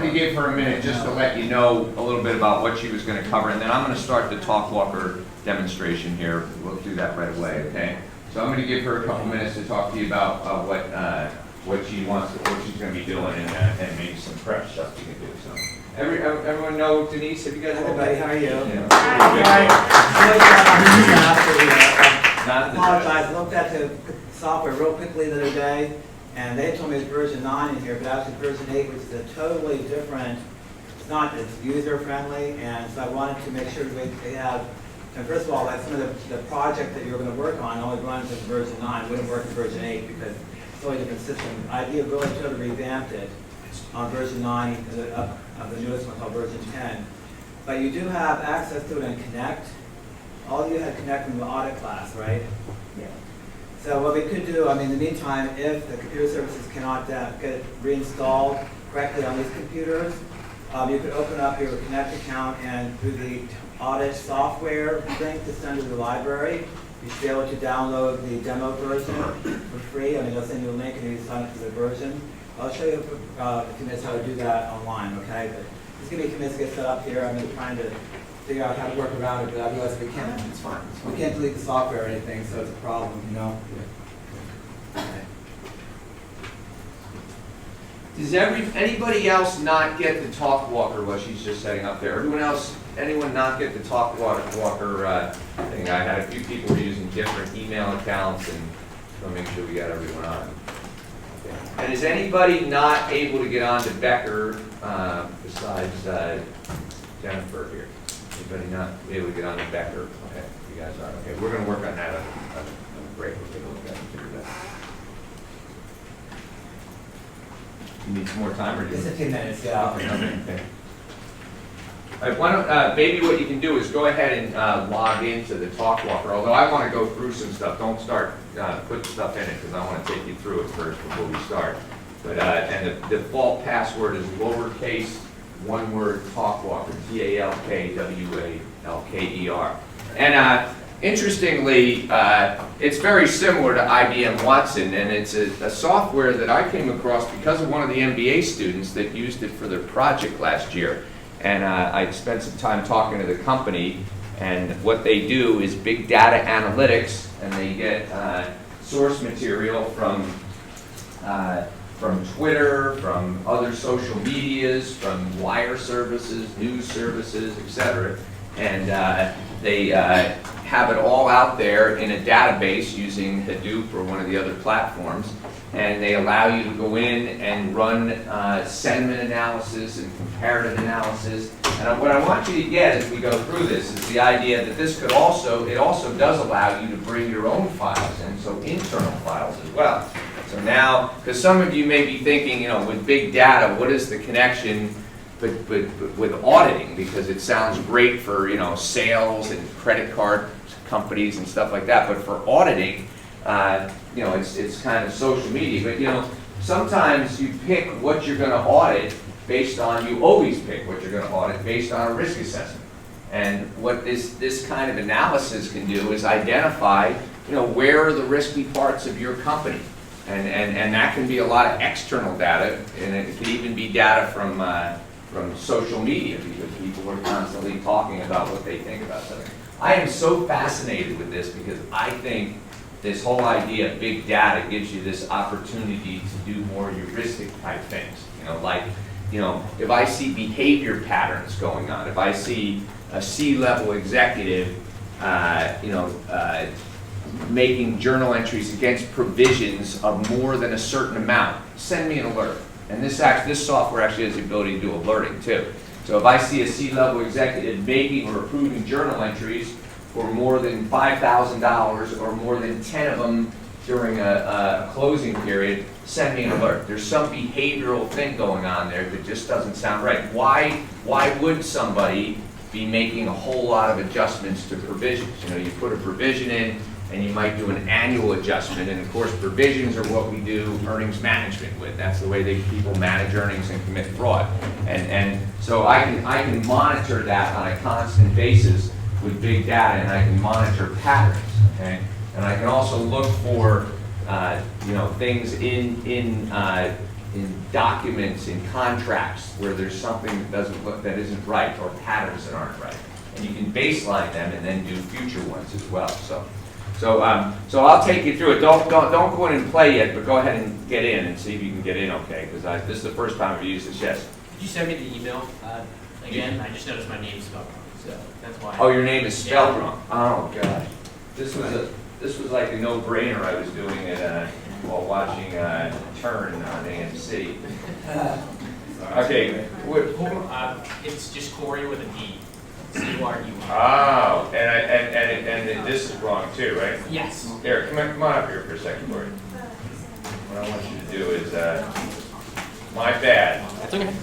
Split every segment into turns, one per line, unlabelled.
wanted to give her a minute just to let you know a little bit about what she was going to cover, and then I'm going to start the Talk Walker demonstration here. We'll do that right away, okay? So I'm going to give her a couple minutes to talk to you about what she wants, what she's going to be doing, and maybe some prep stuff you can do. So, everyone know Denise? Have you guys?
Everybody, how are you?
Yeah.
I apologize. I looked at the software real quickly the other day, and they told me it's version 9 in here, but actually version 8, which is a totally different. It's user friendly, and so I wanted to make sure they have. And first of all, like some of the project that you're going to work on only runs in version 9. It wouldn't work in version 8 because it's totally different system. The idea of really sort of revamped it on version 9 of the newest one called version 10. But you do have access to it in Connect. All you had Connect from the audit class, right? Yeah. So what we could do, I mean, in the meantime, if the computer services cannot get it reinstalled correctly on these computers, you could open up your Connect account and through the audit software link to send to the library, you should be able to download the demo version for free. I mean, they'll send you a link and you sign up for the version. I'll show you a few minutes how to do that online, okay? But it's going to be a few minutes to get set up here. I've been trying to figure out how to work around it, but I realize we can't. It's fine. We can't delete the software or anything, so it's a problem, you know? Yeah. Okay.
Does anybody else not get the Talk Walker while she's just setting up there? Anyone not get the Talk Walker thing? I had a few people were using different email accounts, and we'll make sure we got everyone on. Okay. And is anybody not able to get on to Becker besides Jennifer here? Anybody not able to get on to Becker? Okay, you guys are. Okay, we're going to work on that on a break. We'll take a look at it and figure that out. You need some more time, or do you?
Just a few minutes, yeah.
Okay. All right, why don't, maybe what you can do is go ahead and log into the Talk Walker. Although I want to go through some stuff. Don't start put stuff in it because I want to take you through it first before we start. But and the default password is lowercase, one word, Talk Walker, TALKWALKER. And interestingly, it's very similar to IBM Watson, and it's a software that I came across because of one of the MBA students that used it for their project last year. And I spent some time talking to the company, and what they do is big data analytics, and they get source material from Twitter, from other social medias, from wire services, news services, etc. And they have it all out there in a database using Hadoop or one of the other platforms, and they allow you to go in and run sentiment analysis and comparative analysis. And what I want you to get as we go through this is the idea that this could also, it also does allow you to bring your own files in, so internal files as well. So now, because some of you may be thinking, you know, with big data, what is the connection with auditing? Because it sounds great for, you know, sales and credit card companies and stuff like that, but for auditing, you know, it's kind of social media. But, you know, sometimes you pick what you're going to audit based on, you always pick what you're going to audit based on a risk assessment. And what this kind of analysis can do is identify, you know, where are the risky parts of your company. And that can be a lot of external data, and it can even be data from social media, because people are constantly talking about what they think about something. I am so fascinated with this because I think this whole idea of big data gives you this opportunity to do more heuristic type things. You know, like, you know, if I see behavior patterns going on, if I see a C-level executive, you know, making journal entries against provisions of more than a certain amount, send me an alert. And this software actually has the ability to do alerting too. So if I see a C-level executive making or approving journal entries for more than $5,000 or more than 10 of them during a closing period, send me an alert. There's some behavioral thing going on there that just doesn't sound right. Why would somebody be making a whole lot of adjustments to provisions? You know, you put a provision in, and you might do an annual adjustment, and of course provisions are what we do earnings management with. That's the way people manage earnings and commit fraud. And so I can monitor that on a constant basis with big data, and I can monitor patterns, okay? And I can also look for you know, things in in documents, in contracts, where there's something that doesn't look, that isn't right, or patterns that aren't right. And you can baseline them and then do future ones as well. So I'll take you through it. Don't go in and play yet, but go ahead and get in and see if you can get in okay, because this is the first time I've used this. Yes.
Could you send me the email again? I just noticed my name's spelled wrong, so that's why.
Oh, your name is spelled wrong. Oh gosh, this was like a no-brainer. I was doing it while watching Turn on AMC. Okay.
It's just Corey with a D. C-U-R-E-Y.
Oh, and this is wrong too, right?
Yes.
Here, come on up here for a second, Corey. What I want you to do is, my bad.
That's okay.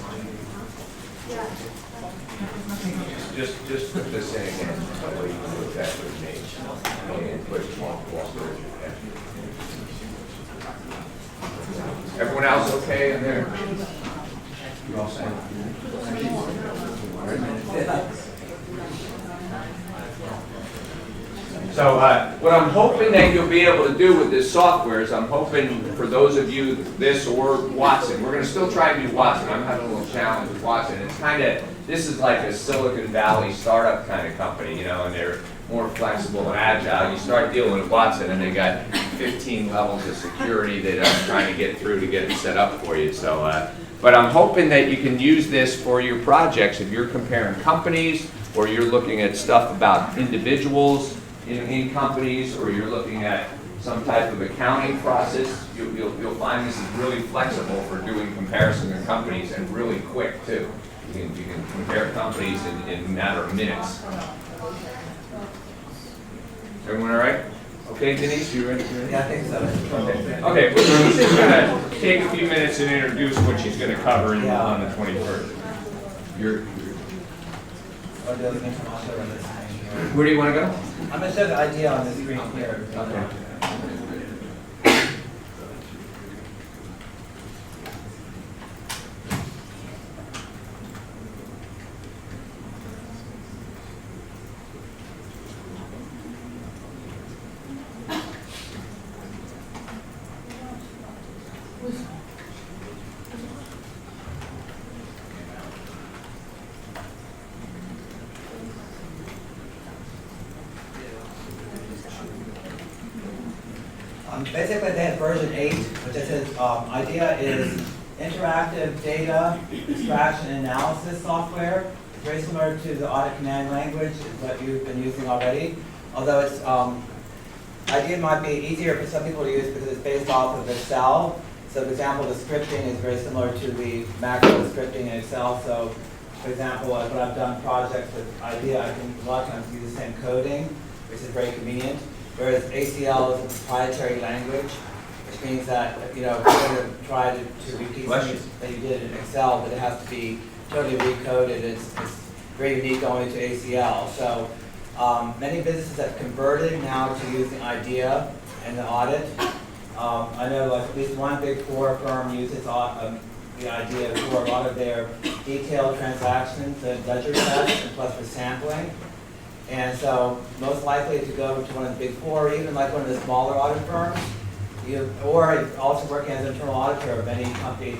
Just put this in again. That way you can look at the page. And put Walker. Everyone else okay in there? You all set? So what I'm hoping that you'll be able to do with this software is I'm hoping for those of you, this or Watson, we're going to still try to do Watson. I'm having a little challenge with Watson. It's kind of, this is like a Silicon Valley startup kind of company, you know, and they're more flexible and agile. You start dealing with Watson and they got 15 levels of security that I'm trying to get through to get it set up for you. So, but I'm hoping that you can use this for your projects if you're comparing companies or you're looking at stuff about individuals in companies, or you're looking at some type of accounting process. You'll find this is really flexible for doing comparisons of companies and really quick too. You can compare companies in a matter of minutes. Everyone all right? Okay, Denise, you ready?
Yeah, I think so.
Okay, well, Denise is going to take a few minutes and introduce what she's going to cover on the 21st. Where do you want to go?
I'm going to show the idea on the screen here.
Okay.
Basically, they had version 8, which is its idea is interactive data extraction and analysis software. It's very similar to the audit command language, is what you've been using already. Although its idea might be easier for some people to use because it's based off of Excel. So, for example, the scripting is very similar to the macro scripting in Excel. So, for example, when I've done projects with IDEA, I can a lot of times use the same coding, which is very convenient. Whereas ACL is a proprietary language, which means that, you know, if you're going to try to repeat something that you did in Excel, but it has to be totally recoded. It's very unique only to ACL. So many businesses have converted now to using IDEA in the audit. I know like at least one Big Four firm uses the IDEA for a lot of their detailed transactions and ledger tests, and plus for sampling. And so, most likely to go to one of the Big Four, or even like one of the smaller audit firms, or also working as an internal auditor of many companies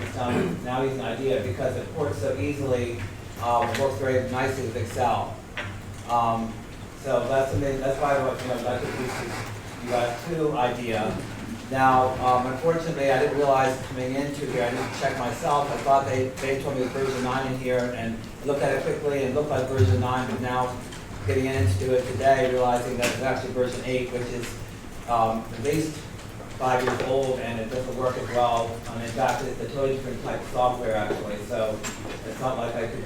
now using IDEA because it works so easily, works very nicely with Excel. So that's something. That's why I'd like to introduce you guys to IDEA. Now, unfortunately, I didn't realize coming into here. I didn't check myself. I thought they told me it was version 9 in here, and I looked at it quickly and it looked like version 9, but now getting into it today, realizing that it's actually version 8, which is at least 5 years old, and it doesn't work as well. In fact, it's a totally different type of software, actually. So it's not like I could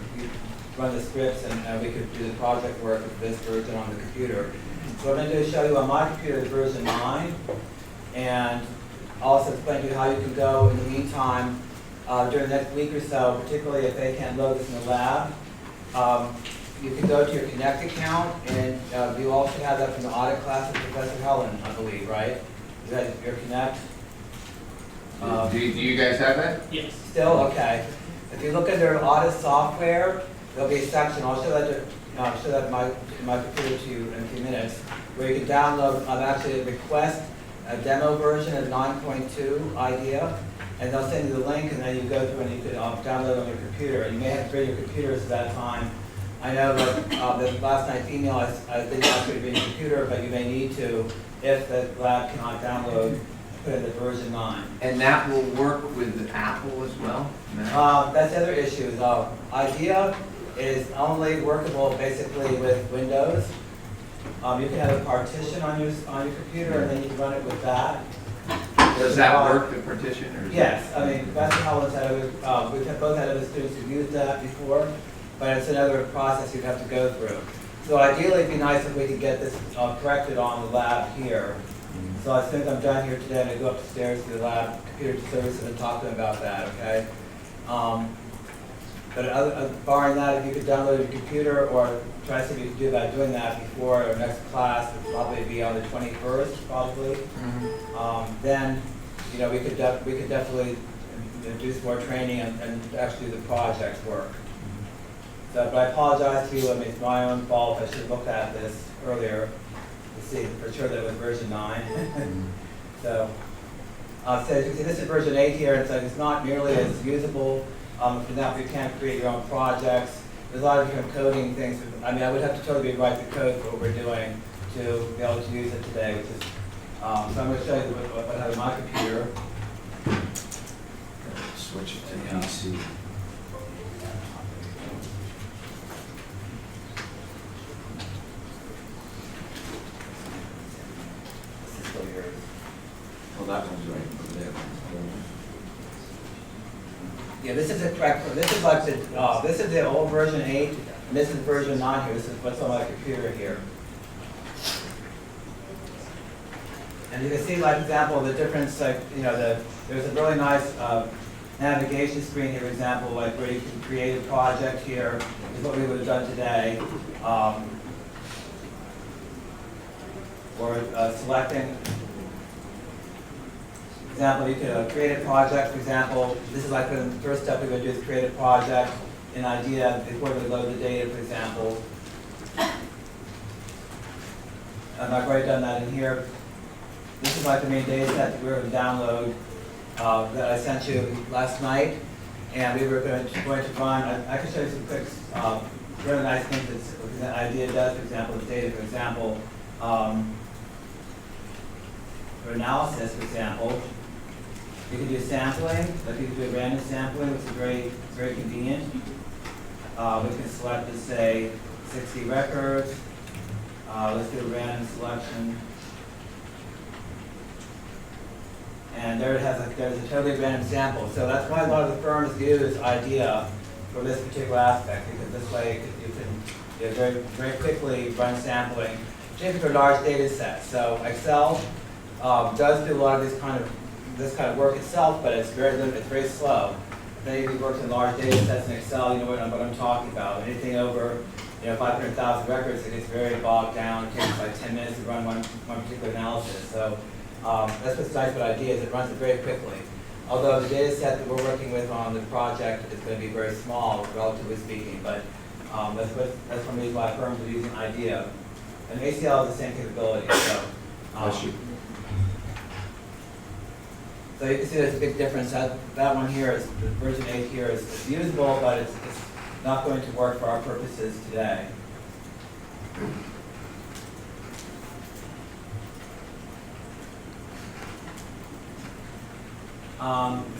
run the scripts and we could do the project work with this version on the computer. So what I'm going to do is show you on my computer is version 9, and also explain to you how you can go in the meantime during the next week or so, particularly if they can't load this in the lab. You can go to your Connect account, and you also have that from the audit class with Professor Helen, I believe, right? Is that your Connect?
Do you guys have that?
Yes.
Still? Okay. If you look under audit software, there'll be a section, I'll show that in my computer to you in a few minutes, where you can download, actually request a demo version of 9.2 IDEA, and they'll send you the link, and then you go through and you can download on your computer. And you may have to bring your computers at that time. I know that the last night's email, I didn't ask you to bring your computer, but you may need to if the lab cannot download, put in the version 9.
And that will work with Apple as well?
That's the other issue. IDEA is only workable basically with Windows. You can have a partition on your computer, and then you can run it with that.
Does that work, the partition? Or is
Yes, I mean, that's how it's had we've had both had other students who've used that before, but it's another process you'd have to go through. So ideally, it'd be nice if we could get this corrected on the lab here. So as soon as I'm done here today, I'm gonna go upstairs to the lab computer services and talk to them about that, okay? But barring that, if you could download your computer or try to see if you could do about doing that before our next class, which will probably be on the 21st, probably. Then, you know, we could definitely do some more training and actually do the project work. So, but I apologize to you. I mean, it's my own fault. I should have looked at this earlier to see for sure that it was version 9. So as you can see, this is version 8 here. It's like it's not nearly as usable. For example, you can't create your own projects. There's a lot of different coding things. I mean, I would have to totally rewrite the code for what we're doing to be able to use it today, which is, so I'm going to show you what I have on my computer.
Switch it to PC.
This is still yours.
Well, that one's right over there.
Yeah, this is the correct, this is like this is the old version 8, and this is version 9 here. This is what's on my computer here. And you can see, like, example, the difference, like, you know, there's a really nice navigation screen here, for example, like where you can create a project here, is what we would have done today. Or selecting, for example, you could create a project, for example, this is like the first step we're going to do is create a project, an idea before we load the data, for example. And I've already done that in here. This is like the main data set that we were going to download that I sent you last night. And we were going to run, I can show you some quick, really nice things that idea does, for example, the data, for example, for analysis, for example. You can do sampling, like you can do random sampling, which is very convenient. We can select, let's say, 60 records. Let's do a random selection. And there it has there's a totally random sample. So that's why a lot of the firms use IDEA for this particular aspect, because this way you can very, very quickly run sampling, particularly for large data sets. So Excel does do a lot of this kind of work itself, but it's very limited, it's very slow. If any of you worked in large data sets in Excel, you know what I'm talking about. Anything over 500,000 records, it gets very bogged down. It takes like 10 minutes to run one particular analysis. So that's what's nice about IDEA, is it runs it very quickly. Although the data set that we're working with on the project is going to be very small, relatively speaking, but that's one reason why firms are using IDEA. And ACL has the same capability. So you can see there's a big difference. That one here is, the version 8 here is usable, but it's not going to work for our purposes today.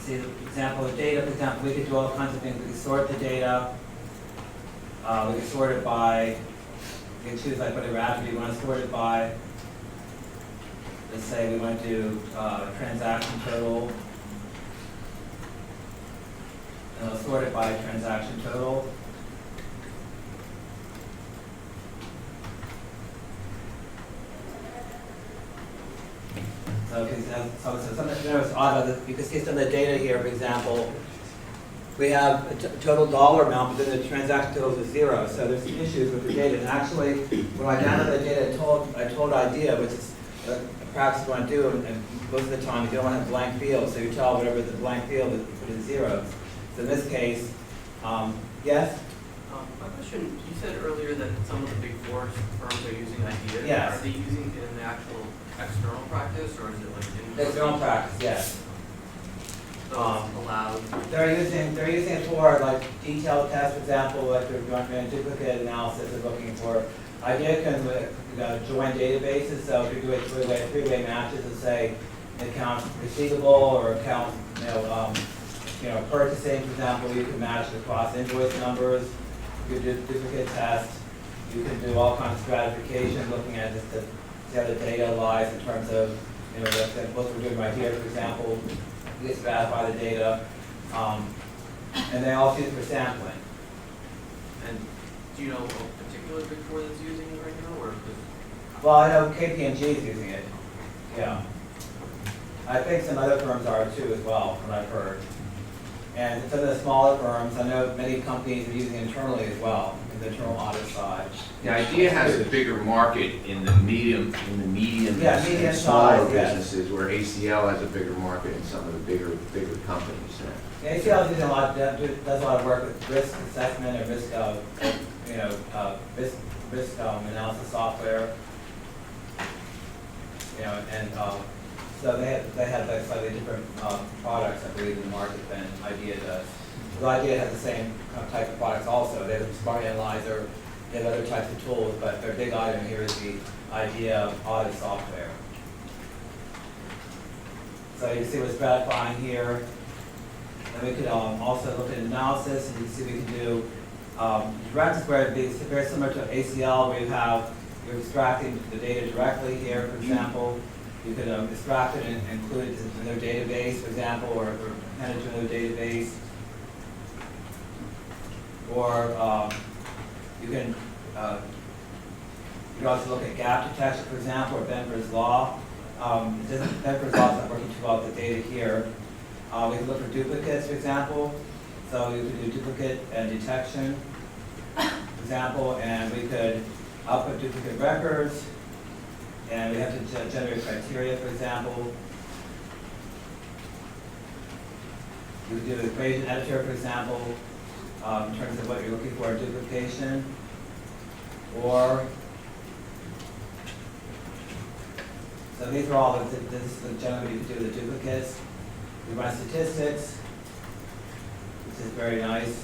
See the example of data, for example, we could do all kinds of things. We could sort the data. We could sort it by, we can choose like whatever attribute we want to sort it by. Let's say we want to do transaction total. And we'll sort it by transaction total. So it's odd, you can see some of the data here, for example. We have a total dollar amount, but then the transaction total is 0. So there's some issues with the data. And actually, when I downloaded the data, I told IDEA, which is a practice you want to do, and most of the time you don't want to have blank fields, so you tell whatever the blank field is, you put in zeros. So in this case, yes?
My question, you said earlier that some of the big four firms are using IDEA.
Yes.
Are they using it in the actual external practice, or is it like in
External practice, yes.
allowed?
They're using it for like detailed tests, for example, like they're doing duplicate analysis, they're looking for idea can join databases. So if you're doing three-way matches, let's say an account receivable or account purchasing, for example, you can match across invoice numbers. You can do duplicate tests. You can do all kinds of stratification, looking at just to see how the data lies in terms of what we're doing right here, for example. We stratify the data, and they also use it for sampling.
And do you know a particular Big Four that's using it right now, or?
Well, I know KPMG is using it. Yeah. I think some other firms are too as well, from what I've heard. And some of the smaller firms, I know many companies are using it internally as well, in the internal audit side.
The idea has a bigger market in the medium
Yeah,
and
medium
smaller
size, yes.
businesses, where ACL has a bigger market in some of the bigger companies.
Yeah, ACL is using a lot, does a lot of work with risk assessment and risk, risk analysis software. And so they have like slightly different products, I believe, in the market than IDEA does. Because IDEA has the same type of products also. They have a smart analyzer, they have other types of tools, but their big item here is the IDEA audit software. So you can see what's gratifying here. And we could also look at analysis, and you can see we can do direct where it'd be very similar to ACL, where you're extracting the data directly here, for example. You could extract it and include it in their database, for example, or append it to their database. Or you can also look at gap detection, for example, or Benford's Law. Benford's Law is not working too well with the data here. We can look for duplicates, for example. So you could do duplicate and detection, for example, and we could output duplicate records, and we have to generate criteria, for example. You could do the equation editor, for example, in terms of what you're looking for in duplication, or so these are all this is the generally you could do the duplicates. We run statistics, which is very nice.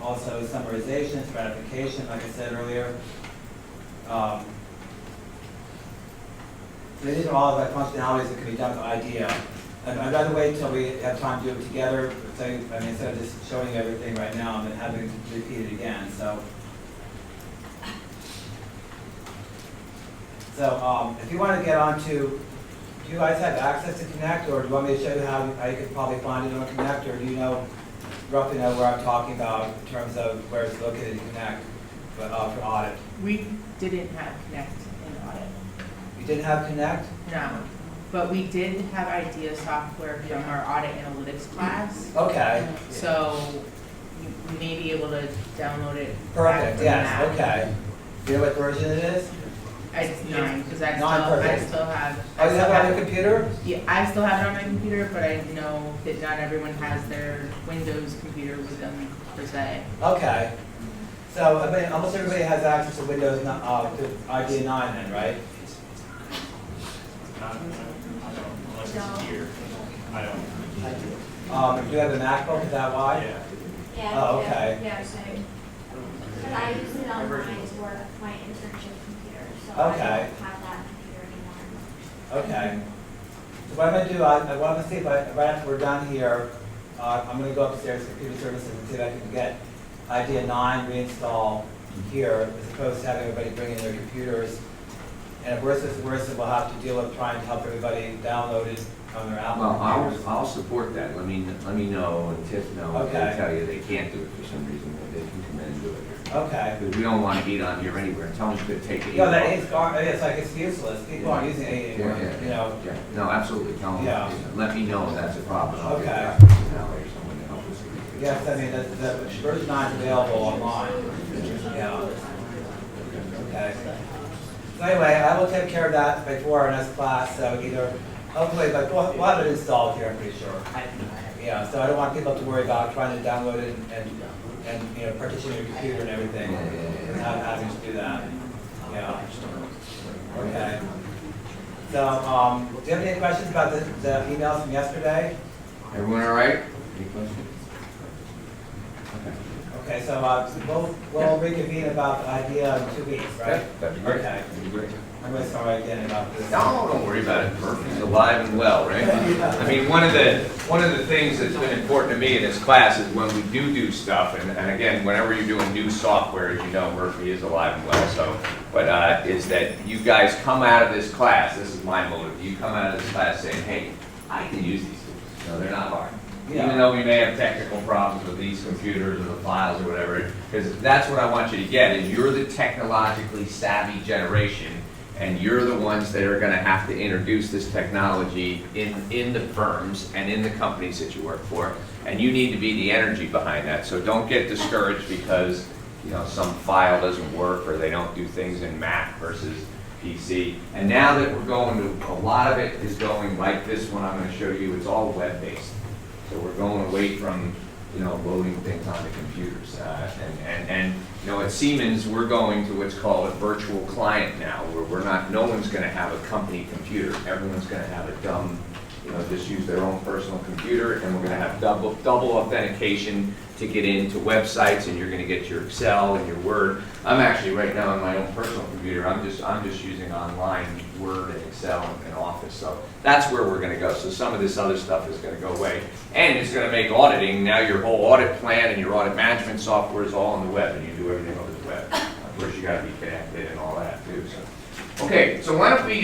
Also summarization, stratification, like I said earlier. So these are all the functionalities that can be done with IDEA. And I'd rather wait until we have time to do it together. So, instead of just showing you everything right now and then having to repeat it again. So if you want to get onto, do you guys have access to Connect, or do you want me to show you how you could probably find it on Connect, or do you roughly know where I'm talking about in terms of where it's located in Connect, but for audit?
We didn't have Connect in audit.
You didn't have Connect?
No, but we did have IDEA software from our audit analytics class.
Okay.
So you may be able to download it.
Perfect,
from
yes,
that.
okay. Do you know what version it is?
It's 9, because I
Perfect.
still have.
Oh, you have it on your computer?
Yeah, I still have it on my computer, but I know that not everyone has their Windows computer with them per se.
Okay. So, almost everybody has access to Windows, to IDEA 9 then, right?
Unless it's here, I don't.
Do you have a MacBook, is that why?
Yeah.
Yeah.
Oh, okay.
Yeah, same. But I use it on mine for my internship computer, so I don't
Okay.
have that computer anymore.
Okay. So what I'm gonna do, I want to see if right after we're done here, I'm gonna go upstairs to Computer Services and see if I can get IDEA 9 reinstalled here, as opposed to having everybody bring in their computers. And if worse is worse, we'll have to deal with trying to help everybody download it on their Apple
Well,
computers.
I'll support that. Let me know, and Tiff know. If
Okay.
they tell you they can't do it for some reason, then they can come in and do it here.
Okay.
Because we don't want to beat on here anywhere. Tell them to take it.
No, that is, it's like it's useless. People aren't using it anymore, you know.
Yeah, no, absolutely. Tell them.
Yeah.
Let me know if that's a problem. I'll get
Okay.
back to Sally or someone to help us.
Yes, the version 9 is available online. Yeah. Okay. So anyway, I will take care of that before our next class, so either, hopefully, but we'll have it installed here, I'm pretty sure. Yeah, so I don't want people to worry about trying to download it and partition your computer and everything, and having to do that. Yeah. Okay. So, do you have any questions about the emails from yesterday?
Everyone all right? Any questions?
Okay, so we'll reconvene about the idea in 2 weeks, right?
That'd be great.
Okay.
That'd be great.
I'm really sorry again about this.
No, don't worry about it. Murphy's alive and well, right? I mean, one of the things that's been important to me in this class is when we do stuff, and again, whenever you're doing new software, as you know, Murphy is alive and well. So, but is that you guys come out of this class? This is my motive. You come out of this class saying, "Hey, I can use these tools. No, they're not hard."
Yeah.
Even though we may have technical problems with these computers or the files or whatever, because that's what I want you to get, is you're the technologically savvy generation, and you're the ones that are gonna have to introduce this technology in the firms and in the companies that you work for, and you need to be the energy behind that. So don't get discouraged because, you know, some file doesn't work or they don't do things in Mac versus PC. And now that we're going to, a lot of it is going like this one I'm gonna show you, it's all web-based. So we're going away from, you know, loading things onto computers. And you know, at Siemens, we're going to what's called a virtual client now, where we're not, no one's gonna have a company computer. Everyone's gonna have a dumb, you know, just use their own personal computer, and we're gonna have double authentication to get into websites, and you're gonna get your Excel and your Word. I'm actually right now on my own personal computer, I'm just using online Word and Excel and Office. So that's where we're gonna go. So some of this other stuff is gonna go away. And it's gonna make auditing, now your whole audit plan and your audit management software is all on the web, and you do everything over the web. Of course, you gotta be connected and all that too, so. Okay, so why don't we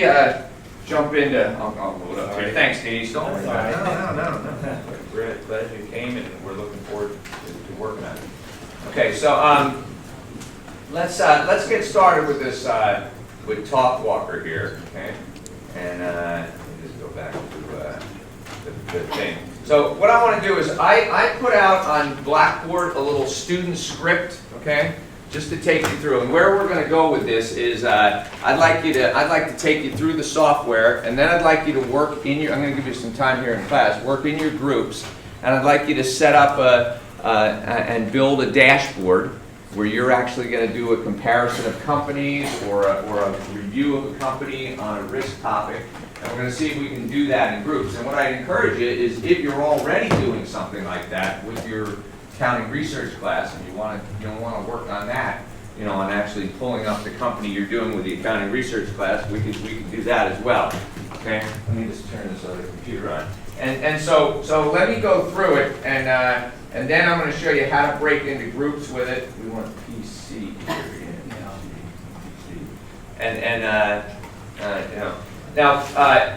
jump into, I'll load up here. Thanks, Denise, don't worry about it. No. We're glad you came, and we're looking forward to working on it. Okay, so let's get started with this, with TalkWalker here, okay? And let me just go back to the thing. So what I want to do is I put out on Blackboard a little student script, okay? Just to take you through, and where we're going to go with this is I'd like to take you through the software, and then I'd like you to work in your. I'm going to give you some time here in class. Work in your groups, and I'd like you to set up and build a dashboard where you're actually going to do a comparison of companies or a review of a company on a risk topic, and we're going to see if we can do that in groups. And what I encourage you is, if you're already doing something like that with your accounting research class, and you want to work on that, you know, on actually pulling up the company you're doing with the accounting research class, we can do that as well. Okay, let me just turn this other computer on, and so let me go through it, and then I'm going to show you how to break into groups with it. We want PC here, and you know. Now,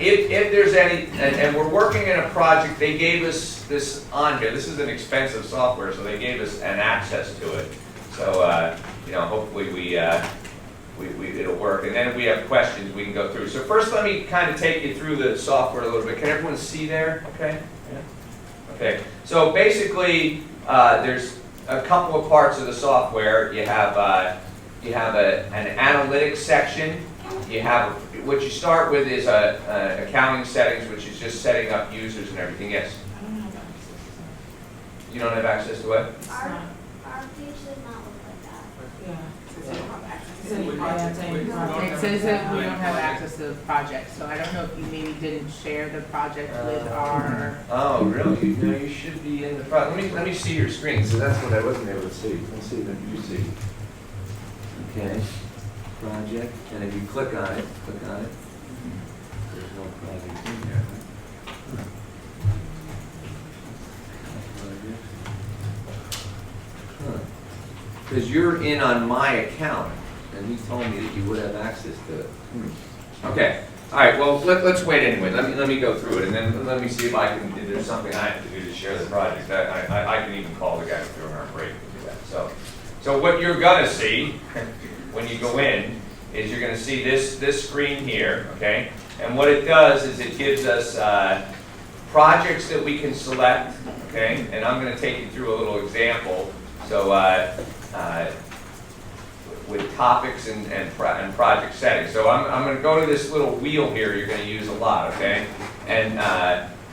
if there's any, and we're working in a project, they gave us this on here. This is an expensive software, so they gave us an access to it. So, you know, hopefully it'll work. And then if we have questions, we can go through. So first, let me kind of take you through the software a little bit. Can everyone see there? Okay. Yeah. Okay. So basically, there's a couple of parts of the software. You have an analytics section. You have, what you start with is accounting settings, which is just setting up users and everything. Yes?
I don't have access to that.
You don't have access to what?
Our page does not look like that.
Yeah. It says that we don't have access to the project, so I don't know if you maybe didn't share the project with our.
Oh, really? No, you should be in the front. Let me see your screen. So that's what I wasn't able to see. Let's see what you see. Okay. Project, and if you click on it, there's no project in there. Because you're in on my account, and he told me that you would have access to it. Okay, all right, well, let's wait anyway. Let me go through it, and then let me see if if there's something I have to do to share the project. I can even call the guys during our break to do that. So what you're gonna see when you go in is you're going to see this screen here, okay? And what it does is it gives us projects that we can select, okay? And I'm going to take you through a little example. So with topics and project settings. So I'm going to go to this little wheel here you're going to use a lot, okay? And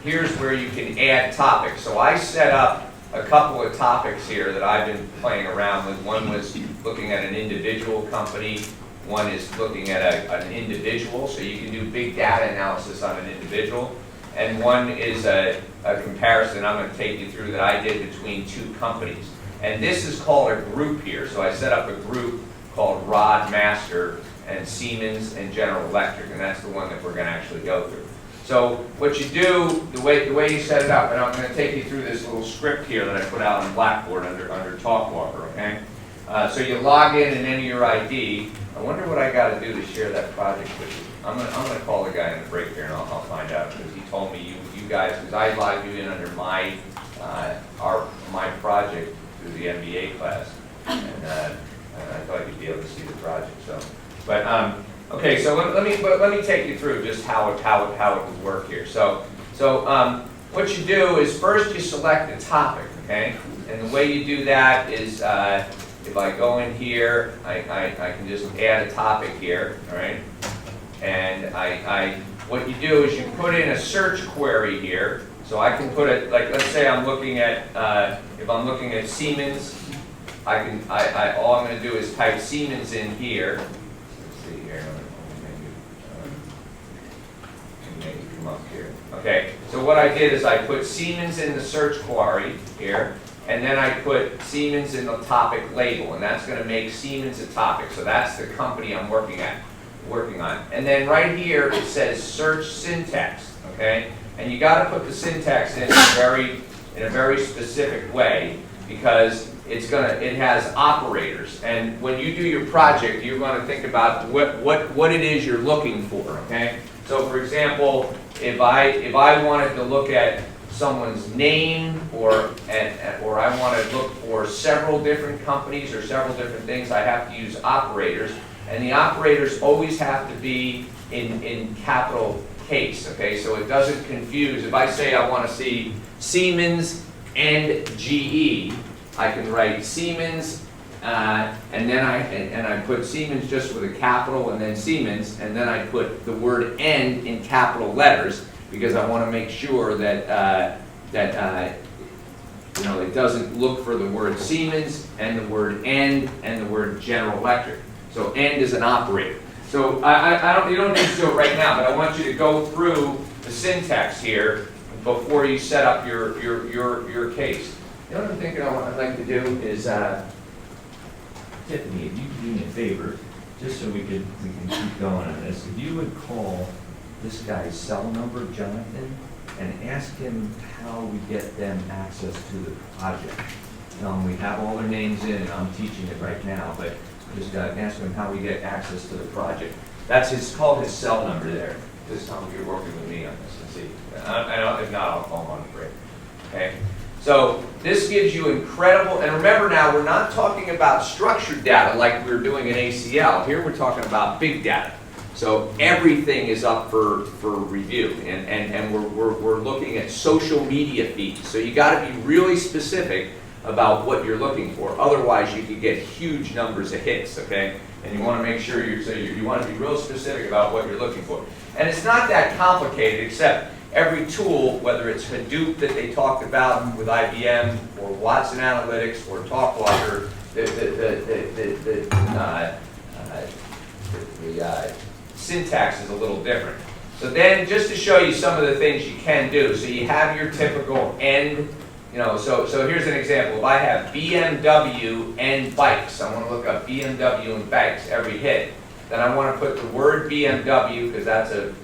here's where you can add topics. So I set up a couple of topics here that I've been playing around with. One was looking at an individual company. One is looking at an individual, so you can do big data analysis on an individual. and one is a comparison I'm going to take you through that I did between two companies. And this is called a group here. So I set up a group called Rod Master and Siemens and General Electric, and that's the one that we're going to actually go through. So what you do, the way you set it up, and I'm going to take you through this little script here that I put out on Blackboard under TalkWalker, okay? So you log in and enter your ID. I wonder what I got to do to share that project with you. I'm gonna call the guy in the break here, and I'll find out, because he told me you guys, because I logged you in under my my project through the MBA class, and I thought you'd be able to see the project. So, but okay, so let me take you through just how it would work here. So what you do is first you select a topic, okay, and the way you do that is if I go in here, I can just add a topic here, all right. And what you do is you put in a search query here. So I can put it, like, let's say I'm looking at, if I'm looking at Siemens, all I'm going to do is type Siemens in here. Let's see here, make it come up here. Okay, so what I did is I put Siemens in the search query here, and then I put Siemens in the topic label, and that's going to make Siemens a topic. So that's the company I'm working on. And then right here it says search syntax, okay? And you got to put the syntax in a very specific way, because it has operators. And when you do your project, you're going to think about what it is you're looking for, okay? So for example, if I wanted to look at someone's name, or I want to look for several different companies or several different things, I have to use operators. And the operators always have to be in capital case, okay? So it doesn't confuse. If I say I want to see Siemens and GE, I can write Siemens, and then I put Siemens just with a capital, and then Siemens, and then I put the word "and" in capital letters, because I want to make sure that it doesn't look for the word Siemens and the word "and" and the word General Electric. So "and" is an operator. So you don't need to do it right now, but I want you to go through the syntax here before you set up your case. The other thing that I'd like to do is,
Tiffany, if you could do me a favor, just so we can keep going on this, if you would call this guy's cell number, Jonathan, and ask him how we get them access to the project. We have all their names in, and I'm teaching it right now, but just ask him how we get access to the project. That's call his cell number there. This time you're working with me on this, and see. If not, I'll call him on the break. Okay? So this gives you incredible, and remember now, we're not talking about structured data like we were doing in ACL. Here we're talking about big data. So everything is up for review, and we're looking at social media feeds. So you got to be really specific about what you're looking for. Otherwise, you could get huge numbers of hits, okay? And you want to make sure you want to be real specific about what you're looking for. And it's not that complicated, except every tool, whether it's Hadoop that they talked about with IBM, or Watson Analytics, or TalkWalker, the syntax is a little different. So then, just to show you some of the things you can do, so you have your typical end. So here's an example. If I have BMW and bikes, I want to look up BMW and bikes every hit. Then I want to put the word BMW, because that's is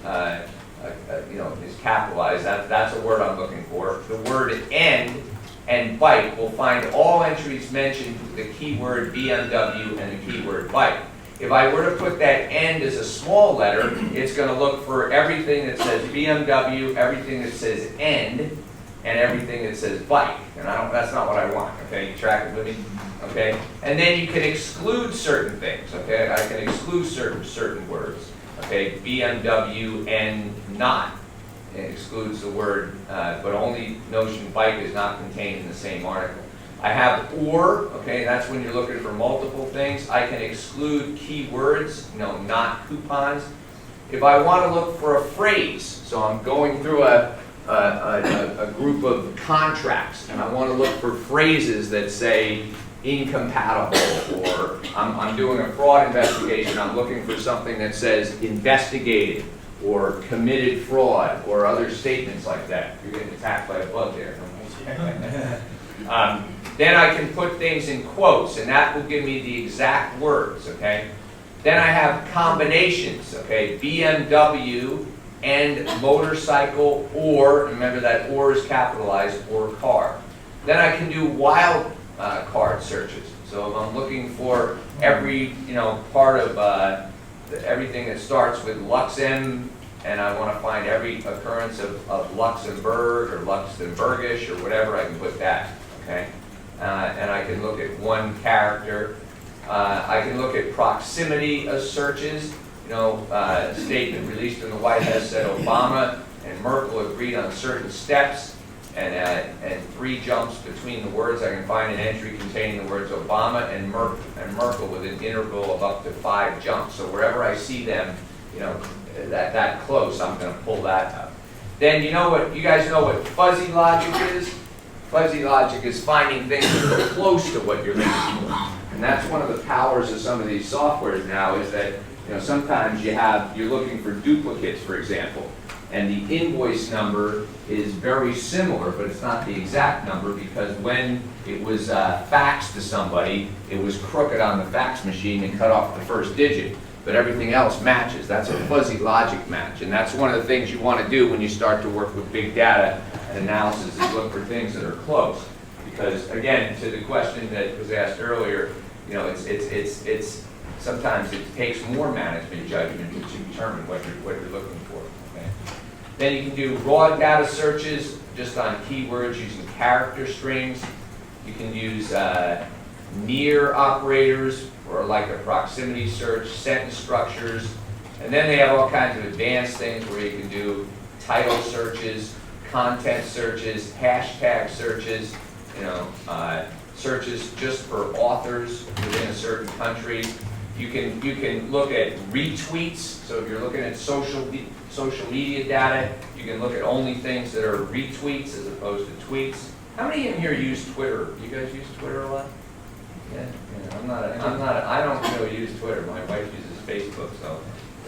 capitalized. That's a word I'm looking for. The word and bike will find all entries mentioned with the keyword BMW and the keyword bike. If I were to put that "and" as a small letter, it's going to look for everything that says BMW, everything that says "and everything that says "bike." And that's not what I want. Okay, you track it with me? Okay, and then you can exclude certain things. Okay, I can exclude certain words. Okay, BMW and not. It excludes the word, but only notion bike is not contained in the same article. I have "or," okay, that's when you're looking for multiple things. I can exclude keywords, not coupons. If I want to look for a phrase, so I'm going through a group of contracts, and I want to look for phrases that say incompatible, or I'm doing a fraud investigation, I'm looking for something that says investigated,
or committed fraud, or other statements like that. You're getting attacked by a bug there. Then I can put things in quotes, and that will give me the exact words, okay? Then I have combinations, okay? BMW and motorcycle, or, remember that or is capitalized, or car. Then I can do wild card searches. So if I'm looking for every, part of everything that starts with Luxem, and I want to find every occurrence of Luxembourg or Luxembourgish or whatever, I can put that, okay? And I can look at one character. I can look at proximity of searches. A statement released in the White House said Obama and Merkel agreed on certain steps, and 3 jumps between the words. I can find an entry containing the words Obama and Merkel with an interval of up to 5 jumps. So wherever I see them, that close, I'm going to pull that up. Then you guys know what fuzzy logic is? Fuzzy logic is finding things that are close to what you're looking for. And that's one of the powers of some of these softwares now, is that sometimes you're looking for duplicates, for example, and the invoice number is very similar, but it's not the exact number, because when it was faxed to somebody, it was crooked on the fax machine and cut off the first digit, but everything else matches. That's a fuzzy logic match, and that's one of the things you want to do when you start to work with big data and analysis, is look for things that are close. Because again, to the question that was asked earlier, it's sometimes it takes more management judgment to determine what you're looking for. Okay? Then you can do raw data searches just on keywords using character strings. You can use near operators, or like a proximity search, sentence structures, and then they have all kinds of advanced things where you can do title searches, content searches, hashtag searches, searches just for authors within a certain country. You can look at retweets. So if you're looking at social media data, you can look at only things that are retweets as opposed to tweets. How many in here use Twitter? You guys use Twitter a lot? Yeah. I don't really use Twitter. My wife uses Facebook, so.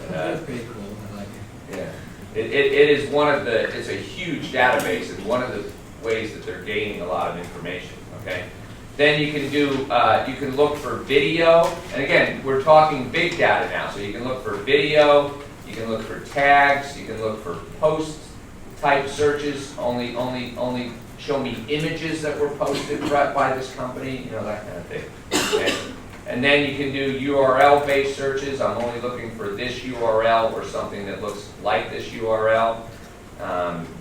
That's pretty cool, I like it.
Yeah. It is it's a huge database, and one of the ways that they're gaining a lot of information, okay? Then you can you can look for video, and again, we're talking big data now, so you can look for video, you can look for tags, you can look for post type searches, only show me images that were posted by this company, that kind of thing, okay? And then you can do URL-based searches. I'm only looking for this URL or something that looks like this URL.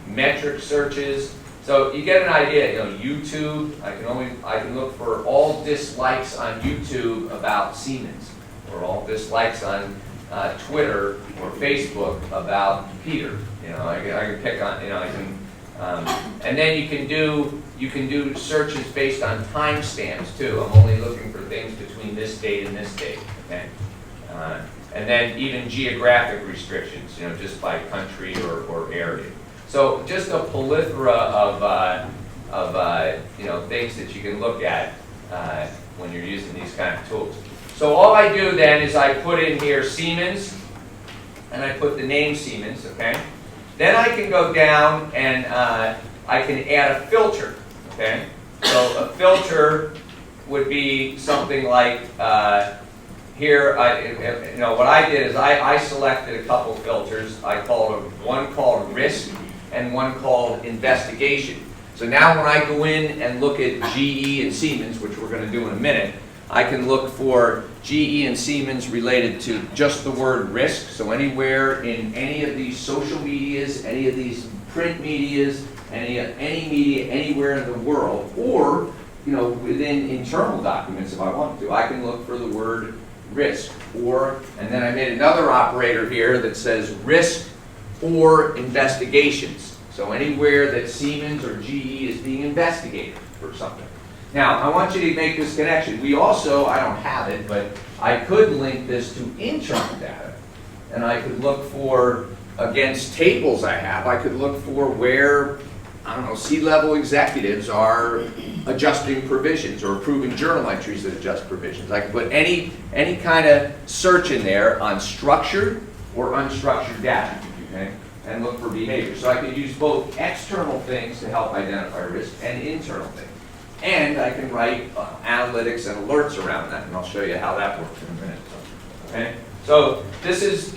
Metric searches. So you get an idea. YouTube. I can look for all dislikes on YouTube about Siemens, or all dislikes on Twitter or Facebook about Peter. I can pick on. And then you can do searches based on timestamps too. I'm only looking for things between this date and this date. Okay, and then even geographic restrictions, just by country or area. So just a plethora of things that you can look at when you're using these kind of tools. So all I do then is I put in here Siemens, and I put the name Siemens. Okay. Then I can go down and I can add a filter, okay? So a filter would be something like here. What I did is I selected a couple filters. I called one called risk and one called investigation. So now when I go in and look at GE and Siemens, which we're going to do in a minute, I can look for GE and Siemens related to just the word risk. So anywhere in any of these social medias, any of these print medias, any media anywhere in the world, or within internal documents if I want to, I can look for the word risk. And then I made another operator here that says risk or investigations. So anywhere that Siemens or GE is being investigated for something. Now, I want you to make this connection. We also, I don't have it, but I could link this to internal data. And I could look for, against tables I have, I could look for where, C-level executives are adjusting provisions or approving journal entries that adjust provisions. I could put any kind of search in there on structured or unstructured data. okay? And look for behavior. So I could use both external things to help identify risk and internal things. And I can write analytics and alerts around that, and I'll show you how that works in a minute. Okay? So this is,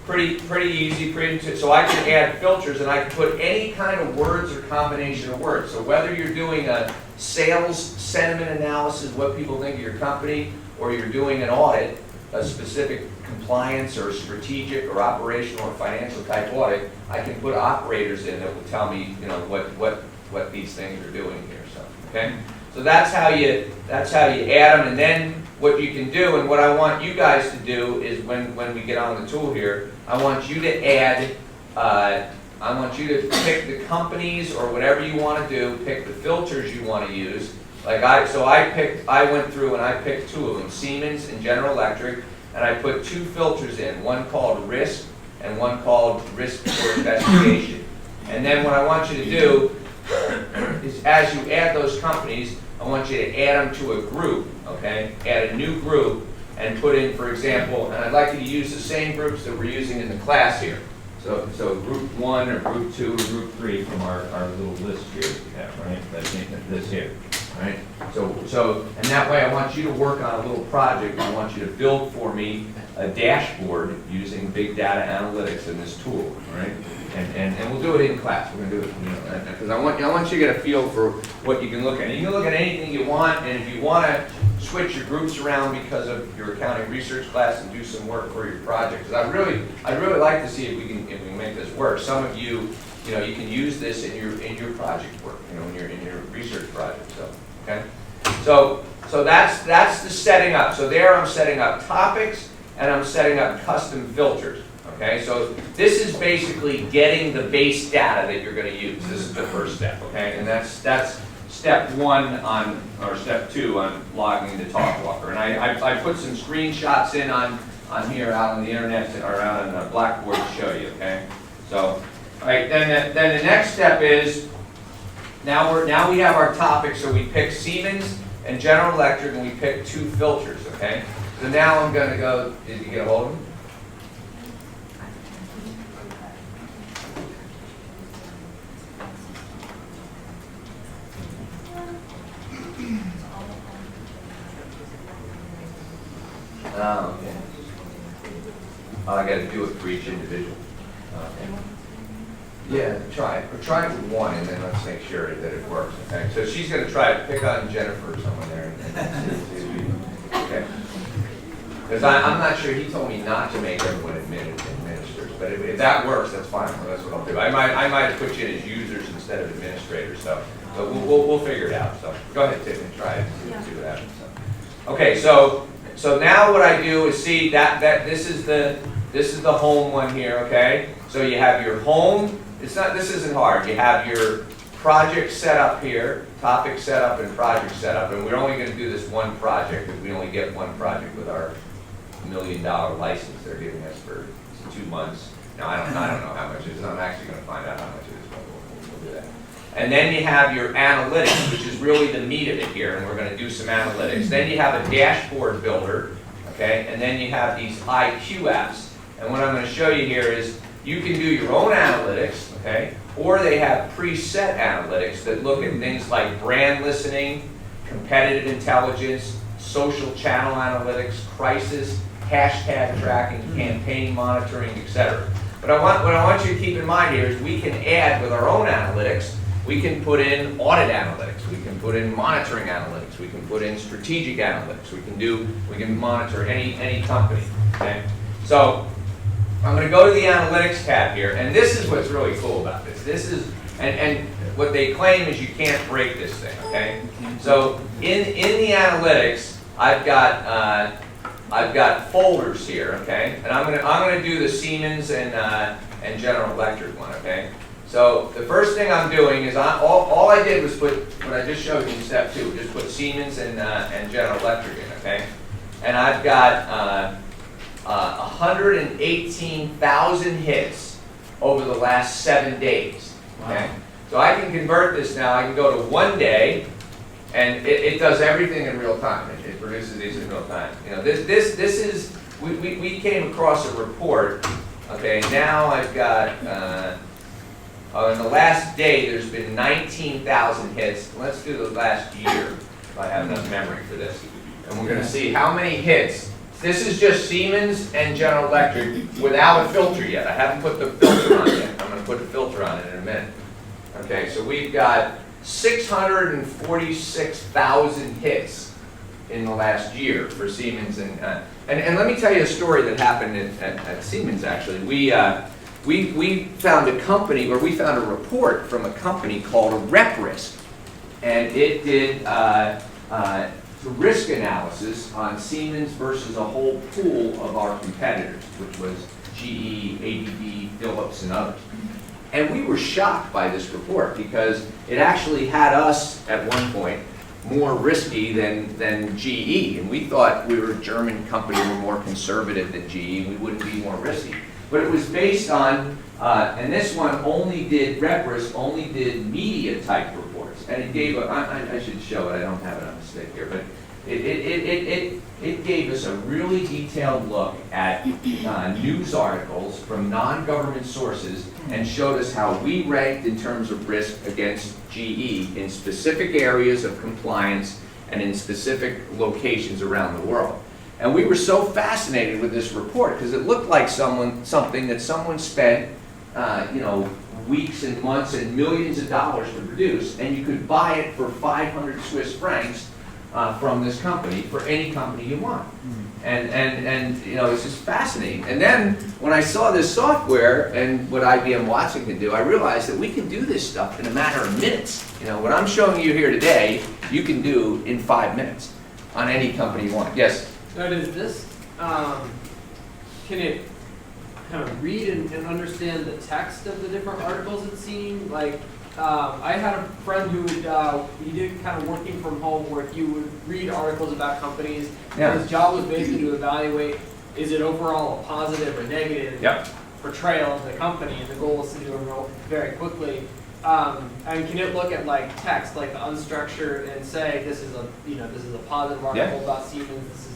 pretty easy, so I can add filters and I can put any kind of words or combination of words. So whether you're doing a sales sentiment analysis, what people think of your company, or you're doing an audit, a specific compliance or strategic or operational or financial type audit, I can put operators in that will tell me, what these things are doing here. So, okay? So that's how you add them, and then what you can do, and what I want you guys to do is when we get on the tool here, I want you to add, I want you to pick the companies or whatever you want to do, pick the filters you want to use. I went through and I picked two of them, Siemens and General Electric, and I put two filters in, one called risk and one called risk for investigation. And then what I want you to do is as you add those companies, I want you to add them to a group, okay? Add a new group and put in, for example, and I'd like you to use the same groups that we're using in the class here. So group 1 or group 2 or group 3 from our little list here we have, right? This here, right? So, and that way I want you to work on a little project. I want you to build for me a dashboard using big data analytics in this tool, right? And we'll do it in class. We're going to do it, because I want you to get a feel for what you can look at. You can look at anything you want, and if you want to switch your groups around because of your accounting research class and do some work for your project, because I'd really like to see if we can make this work. Some of you, you can use this in your project work, in your research project. So, okay. So that's the setting up. So there I'm setting up topics and I'm setting up custom filters. Okay, so this is basically getting the base data that you're going to use. This is the first step, okay? And that's step 1 or step 2 on logging into TalkWalker. And I put some screenshots in on here out on the internet or out on the Blackboard to show you, okay? So, all right, then the next step is now we have our topic. So we pick Siemens and General Electric, and we pick 2 filters, okay? So now I'm going to go. Did you get a hold of them? Oh, okay. Oh, I got to do it for each individual. Okay. Yeah, try it. Or try it with one, and then let's make sure that it works. Okay. So she's going to try it. Pick on Jennifer or someone there. Okay. Because I'm not sure. He told me not to make everyone administrators, but if that works, that's fine. Well, that's what I'll do. I might have put you in as users instead of administrators. So we'll figure it out. So go ahead, Tiffany. Try it. See what happens. So. Okay. So now what I do is see that this is the home one here, okay? So you have your home. This isn't hard. You have your project set up here, topic set up and project set up, and we're only going to do this one project because we only get one project with our $1 million license they're giving us for 2 months. Now I don't know how much it is. I'm actually going to find out how much it is, but we'll do that. And then you have your analytics, which is really the meat of it here, and we're going to do some analytics. Then you have a dashboard builder, okay? And then you have these IQ apps. And what I'm going to show you here is you can do your own analytics, okay? Or they have preset analytics that look at things like brand listening, competitive intelligence, social channel analytics, crisis, hashtag tracking, campaign monitoring, etc. But what I want you to keep in mind here is we can add with our own analytics. We can put in audit analytics, we can put in monitoring analytics, we can put in strategic analytics, we can monitor any company, okay? So I'm going to go to the analytics tab here, and this is what's really cool about this. This is, and what they claim is you can't break this thing, okay? So in the analytics, I've got folders here, okay? And I'm going to do the Siemens and General Electric one, okay? So the first thing I'm doing is all I did was put what I just showed you in step 2. Just put Siemens and General Electric in, okay? And I've got 118,000 hits over the last 7 days. Okay, wow. So I can convert this now. I can go to 1 day, and it does everything in real time. It produces these in real time. This is we came across a report Okay, now I've got, in the last day, there's been 19,000 hits. Let's do the last year, if I have enough memory for this. And we're gonna see how many hits. This is just Siemens and General Electric without a filter yet. I haven't put the filter on yet. I'm gonna put the filter on it in a minute. Okay, so we've got 646,000 hits in the last year for Siemens and let me tell you a story that happened at Siemens actually. We found a company, or we found a report from a company called RepRisk, and it did risk analysis on Siemens versus a whole pool of our competitors, which was GE, ABB, Philips, and others. And we were shocked by this report because it actually had us at one point more risky than GE, and we thought we were a German company, we were more conservative than GE, and we wouldn't be more risky. But it was based on, and this one only did, RepRisk only did media type reports, and it gave, I should show it, I don't have it on the stick here, but it gave us a really detailed look at news articles from non-government sources and showed us how we ranked in terms of risk against GE in specific areas of compliance and in specific locations around the world. And we were so fascinated with this report because it looked like something that someone spent weeks and months and millions of dollars to produce, and you could buy it for 500 Swiss francs from this company for any company you want. And it's just fascinating. And then when I saw this software and what IBM Watson can do, I realized that we can do this stuff in a matter of minutes. What I'm showing you here today, you can do in 5 minutes on any company you want. Yes?
Now, does this, can it kind of read and understand the text of the different articles it's seeing? Like, I had a friend who would, he did kind of working from home where he would read articles about companies.
Yeah.
His job was basically to evaluate, is it overall a positive or negative portrayal of the company, and the goal is to do it very quickly. And can it look at like text, like the unstructured, and say this is a positive article about Siemens? This is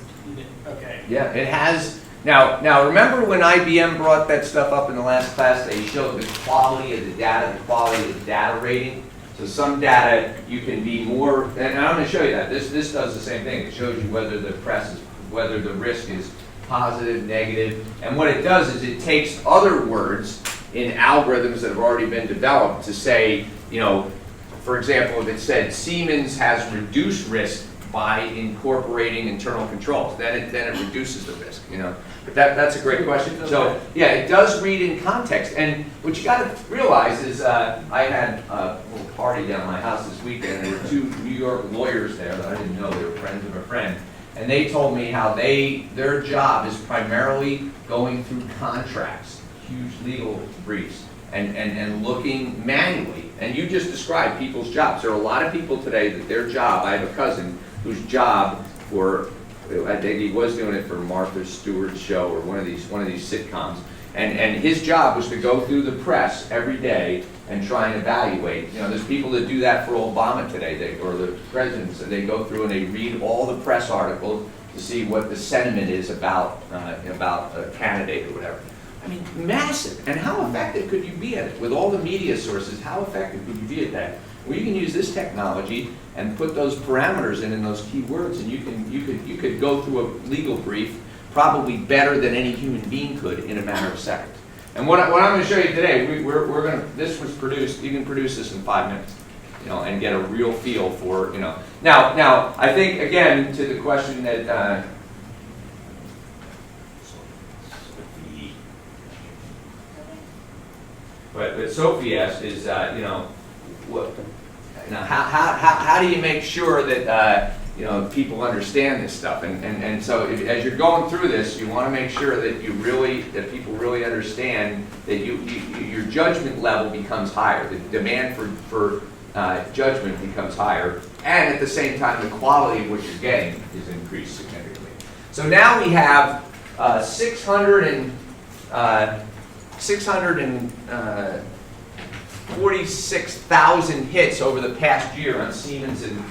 okay.
Yeah, it has. Now remember when IBM brought that stuff up in the last class, they showed the quality of the data, the quality of the data rating. So some data you can be more, and I'm going to show you that. This does the same thing. It shows you whether the whether the risk is positive, negative, and what it does is it takes other words in algorithms that have already been developed to say, for example, if it said Siemens has reduced risk by incorporating internal controls, then it reduces the risk, But that's a great question. So yeah, it does read in context. And what you got to realize is, I had a little party down at my house this weekend. There were 2 New York lawyers there that I didn't know. They were friends of a friend, and they told me how their job is primarily going through contracts, huge legal briefs, and looking manually. And you just described people's jobs. There are a lot of people today that their job. I have a cousin whose job I think he was doing it for Martha Stewart's show or one of these sitcoms, and his job was to go through the press every day and try and evaluate. There's people that do that for Obama today, or the presidents. They go through and they read all the press articles to see what the sentiment is about a candidate or whatever. I mean, massive. And how effective could you be at it with all the media sources? How effective could you be at that? Well, you can use this technology and put those parameters in those keywords, and you could go through a legal brief probably better than any human being could in a matter of seconds. And what I'm going to show you today, this was produced. You can produce this in 5 minutes, and get a real feel for Now I think again to the question that. But Sophie asked is, how do you make sure that people understand this stuff? And so as you're going through this, you want to make sure that that people really understand that your judgment level becomes higher. The demand for judgment becomes higher, and at the same time, the quality of what you're getting is increased significantly. So now we have 646,000 hits over the past year on Siemens and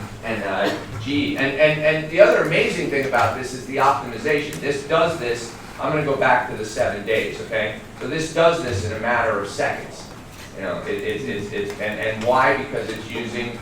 GE. And the other amazing thing about this is the optimization. This does this I'm gonna go back to the 7 days, okay? So this does this in a matter of seconds. You know, and why? Because it's using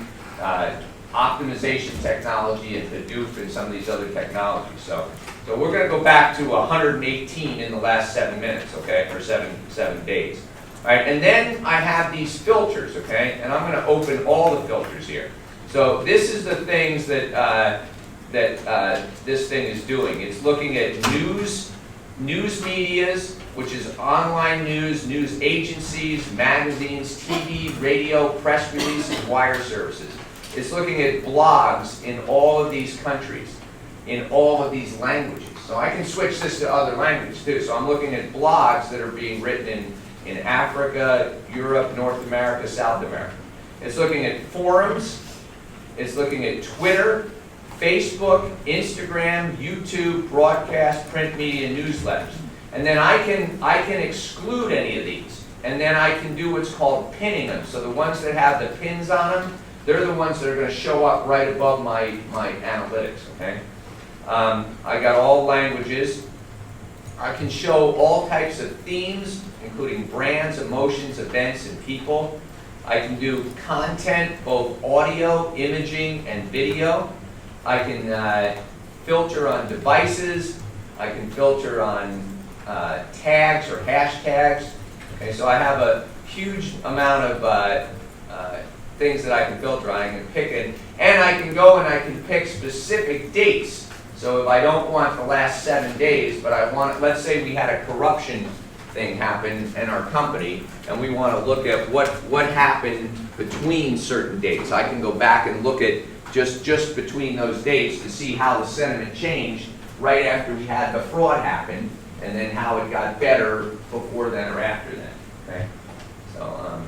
optimization technology and Hadoop and some of these other technologies. So we're gonna go back to 118 in the last 7 minutes, okay, or seven days. All right, and then I have these filters, okay, and I'm gonna open all the filters here. So this is the things that this thing is doing. It's looking at news medias, which is online news agencies, magazines, TV, radio, press releases, wire services. It's looking at blogs in all of these countries, in all of these languages. So I can switch this to other languages too. So I'm looking at blogs that are being written in Africa, Europe, North America, South America. It's looking at forums. It's looking at Twitter, Facebook, Instagram, YouTube, broadcast, print media, newsletters. And then I can exclude any of these. And then I can do what's called pinning them. So the ones that have the pins on them, they're the ones that are going to show up right above my analytics, okay? I got all languages. I can show all types of themes, including brands, emotions, events, and people. I can do content, both audio, imaging, and video. I can filter on devices. I can filter on tags or hashtags. Okay, so I have a huge amount of things that I can filter on. I can pick it, and I can go and I can pick specific dates. So if I don't want the last 7 days, but I want, let's say we had a corruption thing happen in our company, and we want to look at what happened between certain dates. I can go back and look at just between those dates to see how the sentiment changed right after we had the fraud happen, and then how it got better before then or after then. Okay, so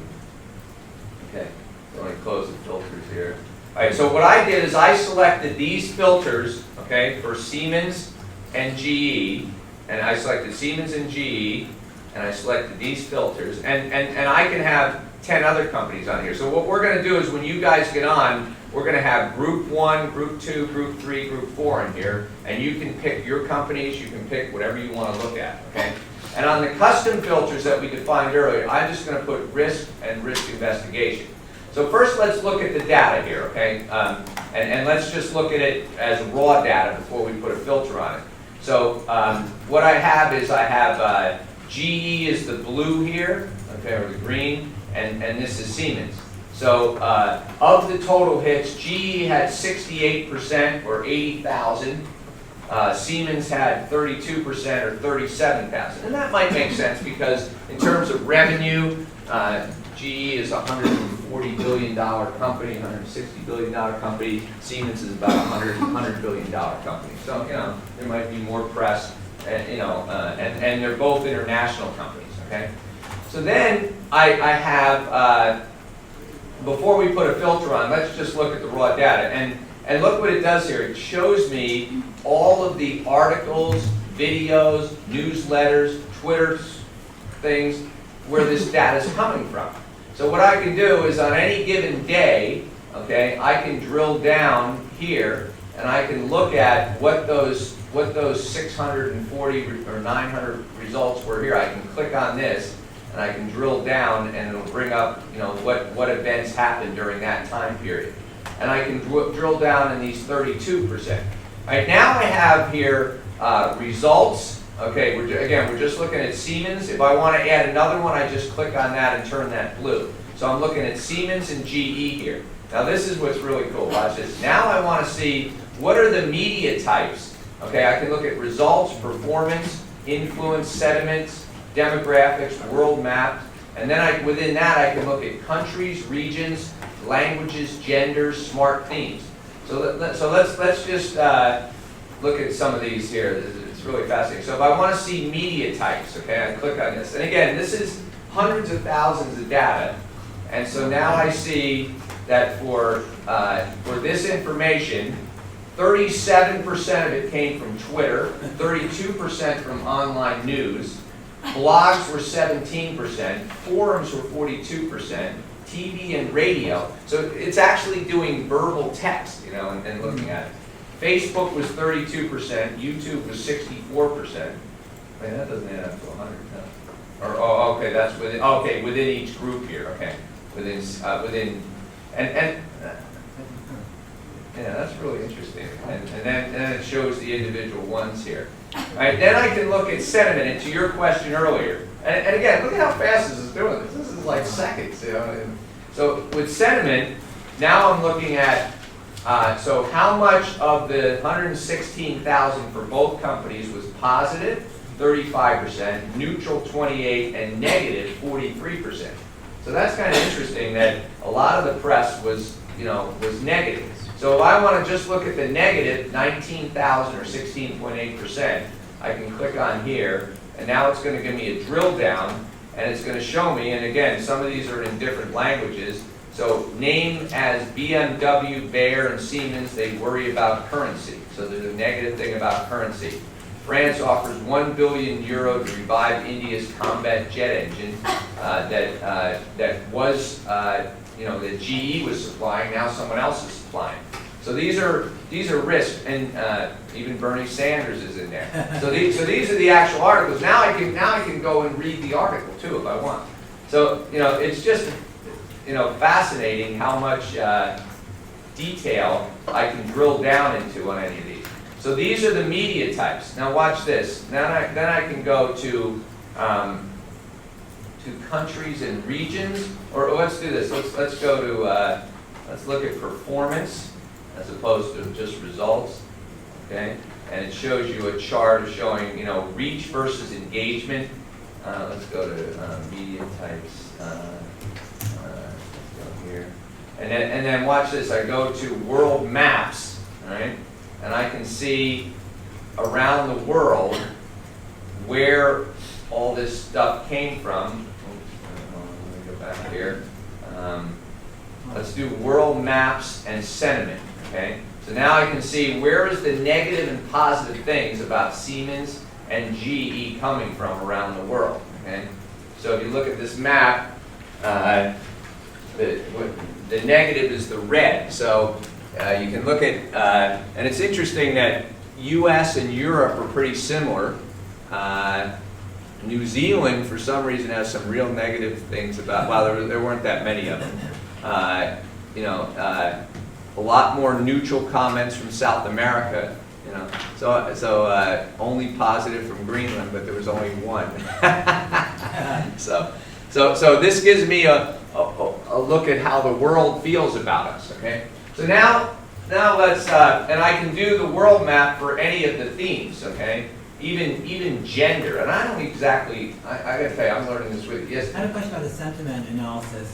okay, so let me close the filters here. All right, so what I did is I selected these filters, okay, for Siemens and GE, and I selected Siemens and GE, and I selected these filters, and I can have 10 other companies on here. So what we're going to do is when you guys get on, we're going to have group 1, group 2, group 3, group 4 in here, and you can pick your companies, you can pick whatever you want to look at, okay? And on the custom filters that we defined earlier, I'm just going to put risk and risk investigation. So first let's look at the data here, okay? And let's just look at it as raw data before we put a filter on it. So what I have is I have GE is the blue here, okay, or the green, and this is Siemens. So of the total hits, GE had 68% or 80,000. Siemens had 32% or 37,000. And that might make sense because in terms of revenue, GE is a $140 billion company, $160 billion company. Siemens is about $100 billion company. So, you know, there might be more press, and, you know, and they're both international companies, okay? So then I have, before we put a filter on, let's just look at the raw data. And look what it does here. It shows me all of the articles, videos, newsletters, Twitter things, where this data is coming from. So what I can do is on any given day, okay, I can drill down here and I can look at what those 640 or 900 results were here. I can click on this and I can drill down and it'll bring up, you know, what events happened during that time period. And I can drill down in these 32%. All right, now I have here results. Okay, we're just looking at Siemens. If I want to add another one, I just click on that and turn that blue. So I'm looking at Siemens and GE here. Now this is what's really cool. Watch this. Now I want to see what are the media types. Okay, I can look at results, performance, influence, sentiments, demographics, world map, and then within that I can look at countries, regions, languages, genders, smart themes. So let's just look at some of these here. It's really fascinating. So if I want to see media types, okay, I click on this. And again, this is hundreds of thousands of data. And so now I see that for this information, 37% of it came from Twitter, 32% from online news, blogs were 17%, forums were 42%, TV and radio. So it's actually doing verbal text, you know, and looking at it. Facebook was 32%, YouTube was 64%, Wait, that doesn't add up to 100, no. Or, oh, okay, that's within, okay, within each group here, okay. Within, and, yeah, that's really interesting. And then it shows the individual ones here. All right, then I can look at sentiment, and to your question earlier. And again, look at how fast this is doing this. This is like seconds, you know. And so with sentiment, now I'm looking at, so how much of the 116,000 for both companies was positive, 35%, neutral 28%, and negative 43%. So that's kind of interesting that a lot of the press was, was negative. So if I want to just look at the negative 19,000 or 16.8%, I can click on here, and now it's going to give me a drill down, and it's going to show me, and again, some of these are in different languages. So name as BMW, Bayer, and Siemens, they worry about currency. So there's a negative thing about currency. France offers €1 billion to revive India's combat jet engine that was, that GE was supplying. Now someone else is supplying. So these are risks, and even Bernie Sanders is in there. So these are the actual articles. Now I can go and read the article too if I want. So it's just fascinating how much detail I can drill down into on any of these. So these are the media types. Now watch this. Then I can go to countries and regions, or let's do this. Let's go to let's look at performance as opposed to just results. Okay, and it shows you a chart showing reach versus engagement. Let's go to media types. Let's go here, and then watch this. I go to world maps. All right. And I can see around the world where all this stuff came from. Let me go back here. Let's do world maps and sentiment. Okay. So now I can see where is the negative and positive things about Siemens and GE coming from around the world. Okay. So if you look at this map, the negative is the red. So you can look at, and it's interesting that U.S. and Europe are pretty similar. New Zealand, for some reason, has some real negative things about, well, there weren't that many of them. A lot more neutral comments from South America. So only positive from Greenland, but there was only one. So this gives me a look at how the world feels about us. Okay. So now let's, and I can do the world map for any of the themes, okay? Even gender, and I don't exactly, I gotta tell you, I'm learning this with you. Yes?
I had a question about the sentiment analysis.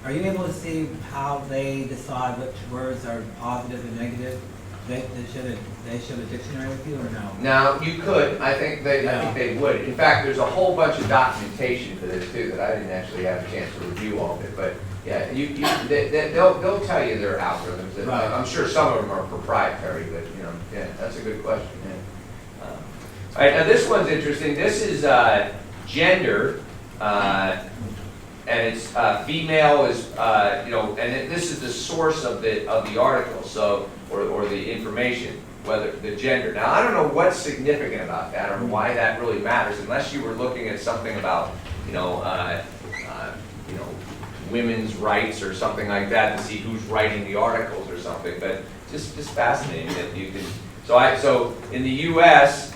Are you able to see how they decide which words are positive and negative? They show a dictionary with you or no?
Now, you could, I think they would. In fact, there's a whole bunch of documentation for this too that I didn't actually have a chance to review all of it, but yeah, they'll tell you their algorithms. Right. I'm sure some of them are proprietary, but yeah, that's a good question. Yeah. All right, now this one's interesting. This is gender, and it's female is and this is the source of the article, so or the information, whether the gender. Now I don't know what's significant about that or why that really matters, unless you were looking at something about women's rights or something like that to see who's writing the articles or something. But just fascinating that you can. So in the U.S.,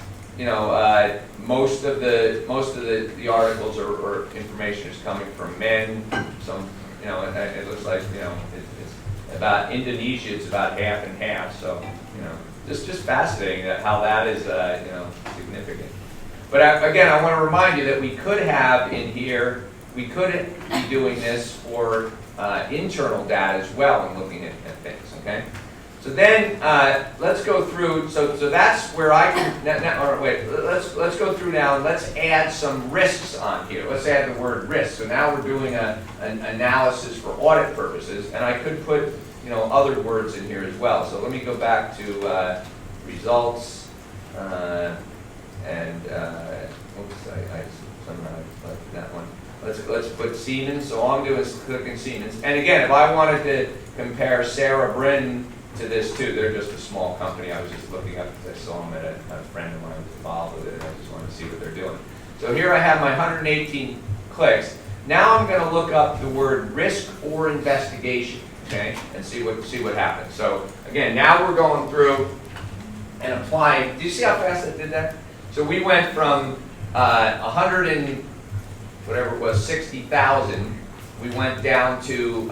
most of the articles or information is coming from men. Some, it looks like it's about Indonesia. It's about half and half. So just fascinating that how that is significant. But again, I want to remind you that we could have in here. We could be doing this for internal data as well and looking at things, okay? So then let's go through, so that's where I can, let's go through now and let's add some risks on here. Let's add the word risk. So now we're doing an analysis for audit purposes, and I could put other words in here as well. So let me go back to results and oops, I somehow left that one. Let's put Siemens. So all I'm doing is clicking Siemens. And again, if I wanted to compare Sarah Brin to this too, they're just a small company. I was just looking up because I saw them at a friend of mine was involved with it, and I just wanted to see what they're doing. So here I have my 118 clicks. Now I'm going to look up the word risk or investigation, okay, and see what happens. So again, now we're going through and applying. Do you see how fast I did that? So we went from 100 and whatever it was, 60,000. We went down to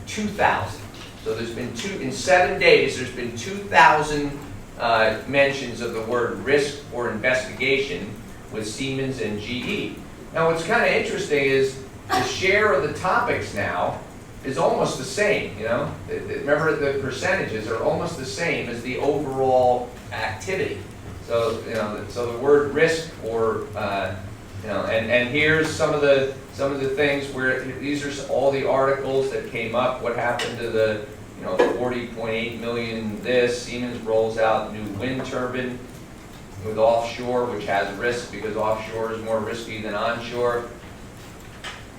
2,000. So there's been in 7 days, there's been 2,000 mentions of the word risk or investigation with Siemens and GE. Now what's kind of interesting is the share of the topics now is almost the same, you know? Remember, the percentages are almost the same as the overall activity. So, you know, so the word risk or, you know, and here's some of the things where these are all the articles that came up. What happened to the, you know, 40.8 million this, Siemens rolls out new wind turbine with offshore, which has risk because offshore is more risky than onshore.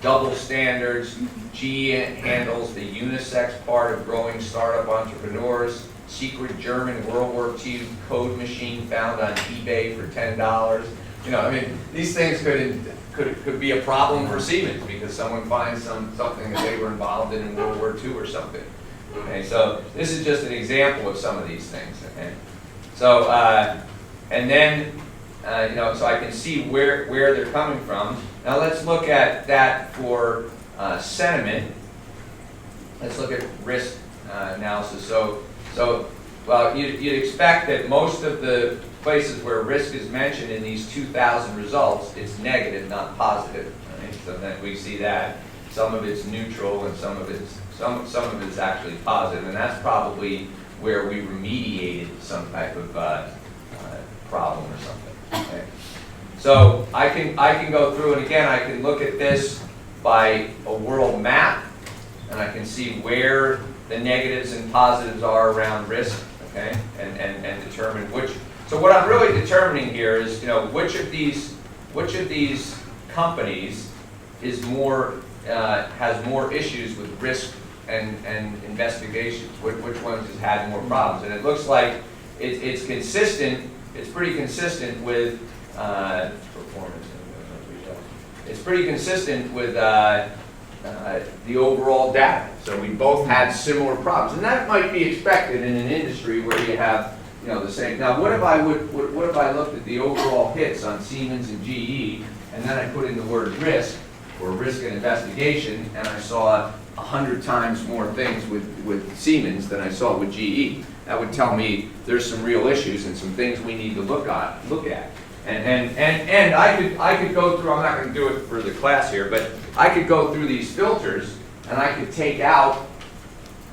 Double standards, GE handles the unisex part of growing startup entrepreneurs. Secret German World War II code machine found on eBay for $10. You know, I mean, these things could be a problem for Siemens because someone finds something that they were involved in World War II or something. Okay, so this is just an example of some of these things. Okay, so and then you know, so I can see where they're coming from. Now let's look at that for sentiment. Let's look at risk analysis. So well, you'd expect that most of the places where risk is mentioned in these 2,000 results, it's negative, not positive. Right? So then we see that some of it's neutral and some of it's actually positive, and that's probably where we remediated some type of problem or something. Okay? So I can go through, and again, I can look at this by a world map, and I can see where the negatives and positives are around risk, okay, and determine which. So what I'm really determining here is, you know, which of these companies is more has more issues with risk and investigations. Which ones has had more problems? And it looks like it's consistent. It's pretty consistent with performance. It's pretty consistent with the overall data. So we both had similar problems, and that might be expected in an industry where you have, you know, the same. Now, what if I looked at the overall hits on Siemens and GE, and then I put in the word risk or risk and investigation, and I saw 100 times more things with Siemens than I saw with GE? That would tell me there's some real issues and some things we need to look at. And I could go through. I'm not going to do it for the class here, but I could go through these filters, and I could take out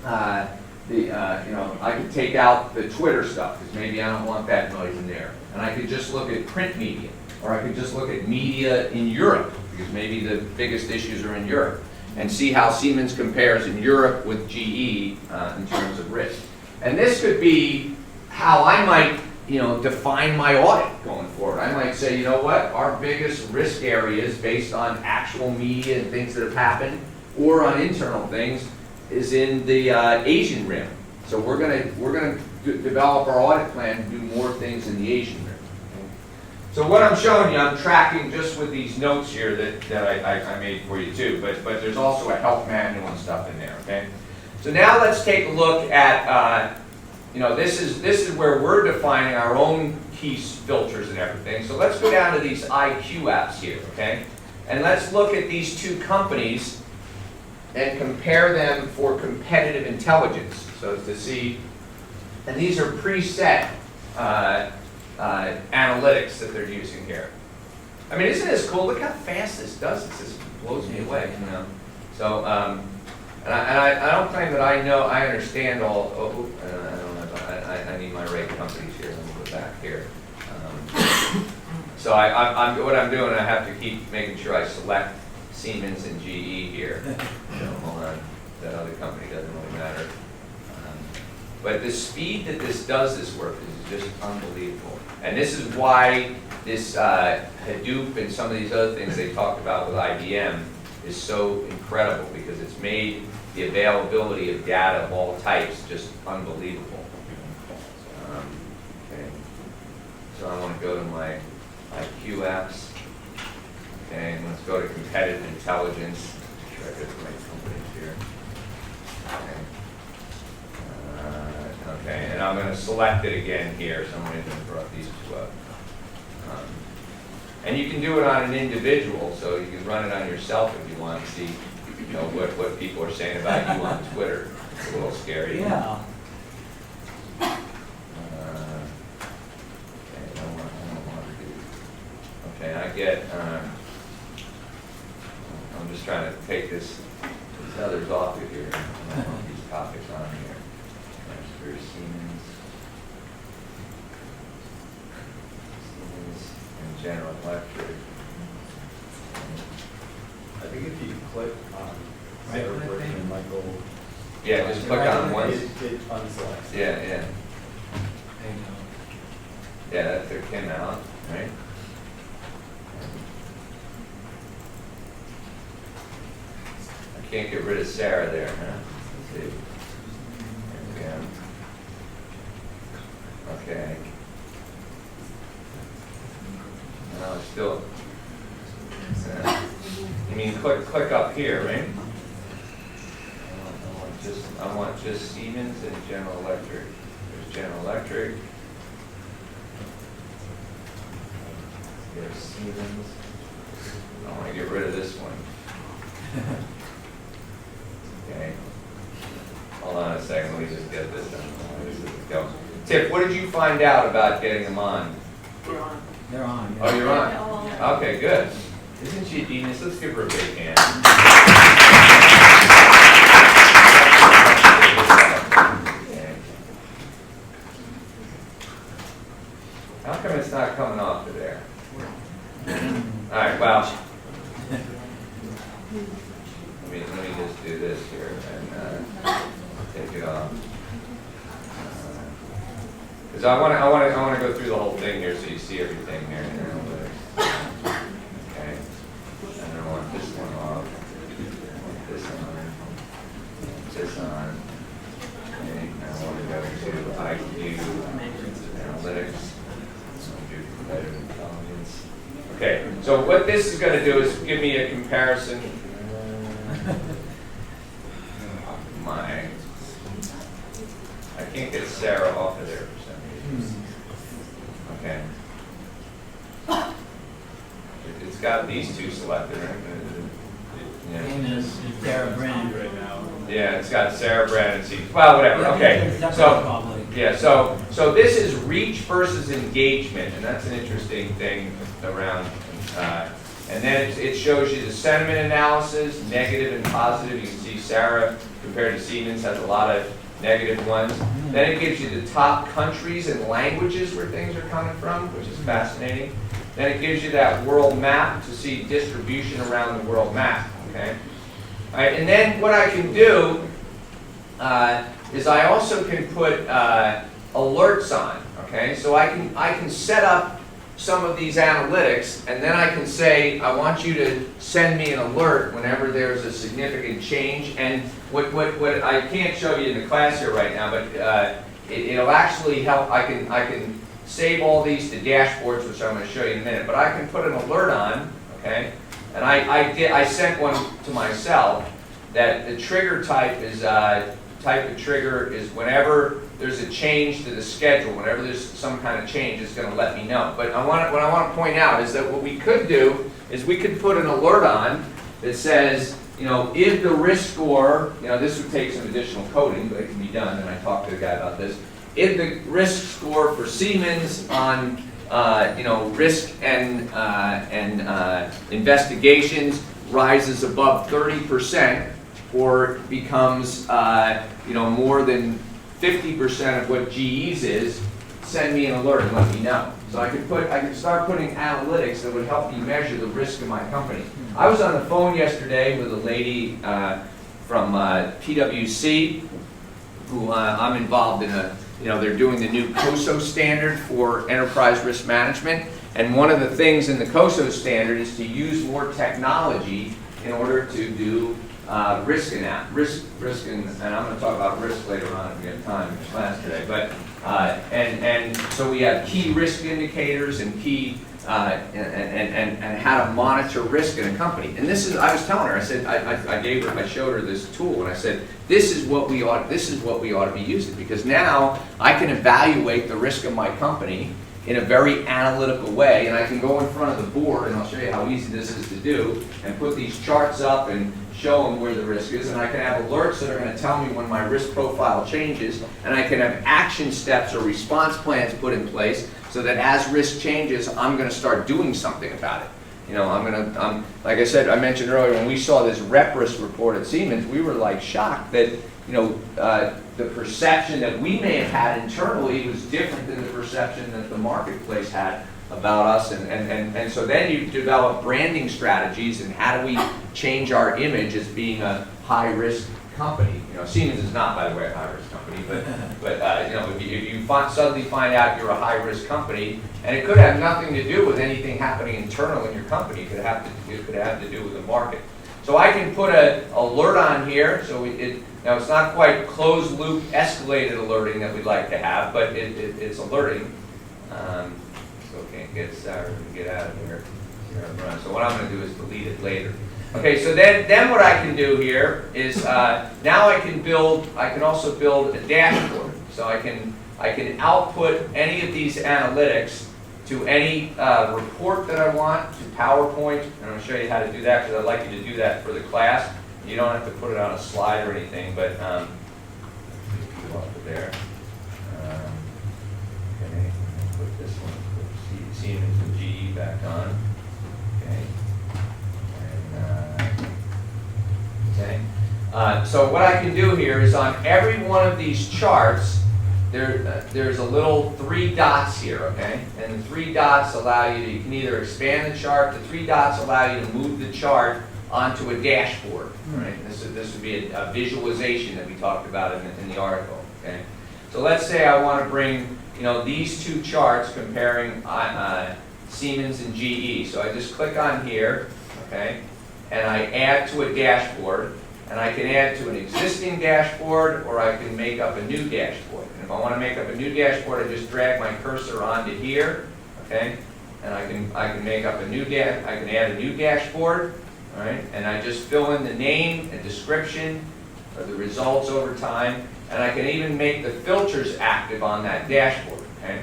I could take out the Twitter stuff because maybe I don't want that noise in there, and I could just look at print media, or I could just look at media in Europe because maybe the biggest issues are in Europe, and see how Siemens compares in Europe with GE in terms of risk. And this could be how I might, you know, define my audit going forward. I might say, you know what, our biggest risk areas based on actual media and things that have happened, or on internal things, is in the Asian rim. So we're gonna develop our audit plan to do more things in the Asian rim. Okay? So what I'm showing you, I'm tracking just with these notes here that I made for you too, but there's also a help manual and stuff in there. Okay. So now let's take a look at, you know, this is where we're defining our own key filters and everything. So let's go down to these IQ apps here, okay? And let's look at these two companies and compare them for competitive intelligence. So to see, and these are preset analytics that they're using here. I mean, isn't this cool? Look how fast this does this. This blows me away, you know. So, and I don't claim that I understand all. I don't know. I need my rate companies here. Let me go back here. So what I'm doing, I have to keep making sure I select Siemens and GE here. So hold on, that other company doesn't really matter. But the speed that this does this work is just unbelievable. And this is why this Hadoop and some of these other things they talked about with IBM is so incredible, because it's made the availability of data of all types just unbelievable. Okay. So I want to go to my IQ apps. Okay, and let's go to competitive intelligence. Make sure I get the right companies here. Okay. Okay, and I'm going to select it again here. Someone even brought these two up. And you can do it on an individual, so you can run it on yourself if you want to see, you know, what people are saying about you on Twitter. It's a little scary.
Yeah.
Okay, I don't want to do. Okay, I get. I'm just trying to take these others off of here. I don't want these topics on here. There's Siemens. And General Electric.
I think if you click on
Right
Sarah
click,
Brick
maybe?
and Michael,
Yeah, just click on one.
it unselects.
Yeah, yeah.
There you go.
Yeah, that took him out, right? I can't get rid of Sarah there, huh? Let's see. There we go. Okay. No, it's still. You mean click up here, right? I want just Siemens and General Electric. There's General Electric. There's Siemens. I want to get rid of this one. Okay. Hold on a second. Let me just get this done. This is go. Tip, what did you find out about getting them on?
They're on. Yeah.
Oh, you're
They're
on.
all-
Okay, good. Isn't she a genius? Let's give her a big hand. Okay. How come it's not coming off of there? All right, well, let me just do this here and take it off. Because I want to go through the whole thing here so you see everything here. Okay. And I want this one off. I want this on. This on. Okay. I want to go to IQ, analytics. Do competitive intelligence. Okay. So what this is going to do is give me a comparison. I can't get Sarah off of there for some reason. Okay. It's got these two selected, right? Yeah.
Sarah Brand.
Right now.
Yeah, it's got Sarah Brand and Steve. Well, whatever. Okay. So yeah. So this is reach versus engagement, and that's an interesting thing around. And then it shows you the sentiment analysis, negative and positive. You can see Sarah compared to Siemens has a lot of negative ones. Then it gives you the top countries and languages where things are coming from, which is fascinating. Then it gives you that world map to see distribution around the world map. Okay. All right, and then what I can do is I also can put alerts on. Okay, so I can set up some of these analytics, and then I can say, I want you to send me an alert whenever there's a significant change. And what I can't show you in the class here right now, but it'll actually help. I can save all these to dashboards, which I'm going to show you in a minute. But I can put an alert on, okay? And I sent one to myself that the trigger type is type of trigger is whenever there's a change to the schedule, whenever there's some kind of change, it's going to let me know. But what I want to point out is that what we could do is we could put an alert on that says, you know, if the risk score, you know, this would take some additional coding, but it can be done, and I talked to the guy about this. If the risk score for Siemens on, you know, risk and investigations rises above 30%, or becomes, you know, more than 50% of what GE's is, send me an alert and let me know. So I could start putting analytics that would help me measure the risk of my company. I was on the phone yesterday with a lady from PwC, who I'm involved in you know, they're doing the new COSO standard for enterprise risk management. And one of the things in the COSO standard is to use more technology in order to do risk, and I'm going to talk about risk later on if we have time in class today. But And so we have key risk indicators and key, and how to monitor risk in a company. And this is, I was telling her, I said, I showed her this tool, and I said, this is what we ought to be using, because now I can evaluate the risk of my company in a very analytical way, and I can go in front of the board, and I'll show you how easy this is to do, and put these charts up and show them where the risk is, and I can have alerts that are going to tell me when my risk profile changes, and I can have action steps or response plans put in place so that as risk changes, I'm going to start doing something about it. You know, like I said, I mentioned earlier, when we saw this rep risk report at Siemens, we were like shocked that, you know, the perception that we may have had internally was different than the perception that the marketplace had about us. And so then you develop branding strategies and how do we change our image as being a high-risk company. You know, Siemens is not, by the way, a high-risk company, but you know, if you suddenly find out you're a high-risk company, and it could have nothing to do with anything happening internal in your company, it could have to do with the market. So I can put an alert on here, so now it's not quite closed loop escalated alerting that we'd like to have, but it's alerting. So can't get out of here. So what I'm going to do is delete it later. Okay, so then what I can do here is now I can also build a dashboard. So I can output any of these analytics to any report that I want, to PowerPoint, and I'm going to show you how to do that because I'd like you to do that for the class. You don't have to put it on a slide or anything, but go up to there. Okay, put this one, put Siemens and GE back on. Okay. So what I can do here is on every one of these charts, there's a little 3 dots here, okay? And the 3 dots allow you can either expand the chart, the 3 dots allow you to move the chart onto a dashboard, right? This would be a visualization that we talked about in the article, okay? So let's say I want to bring, you know, these 2 charts comparing Siemens and GE. So I just click on here, okay? And I add to a dashboard, and I can add to an existing dashboard, or I can make up a new dashboard. And if I want to make up a new dashboard, I just drag my cursor onto here, okay? And I can add a new dashboard, all right? And I just fill in the name and description of the results over time, and I can even make the filters active on that dashboard, okay?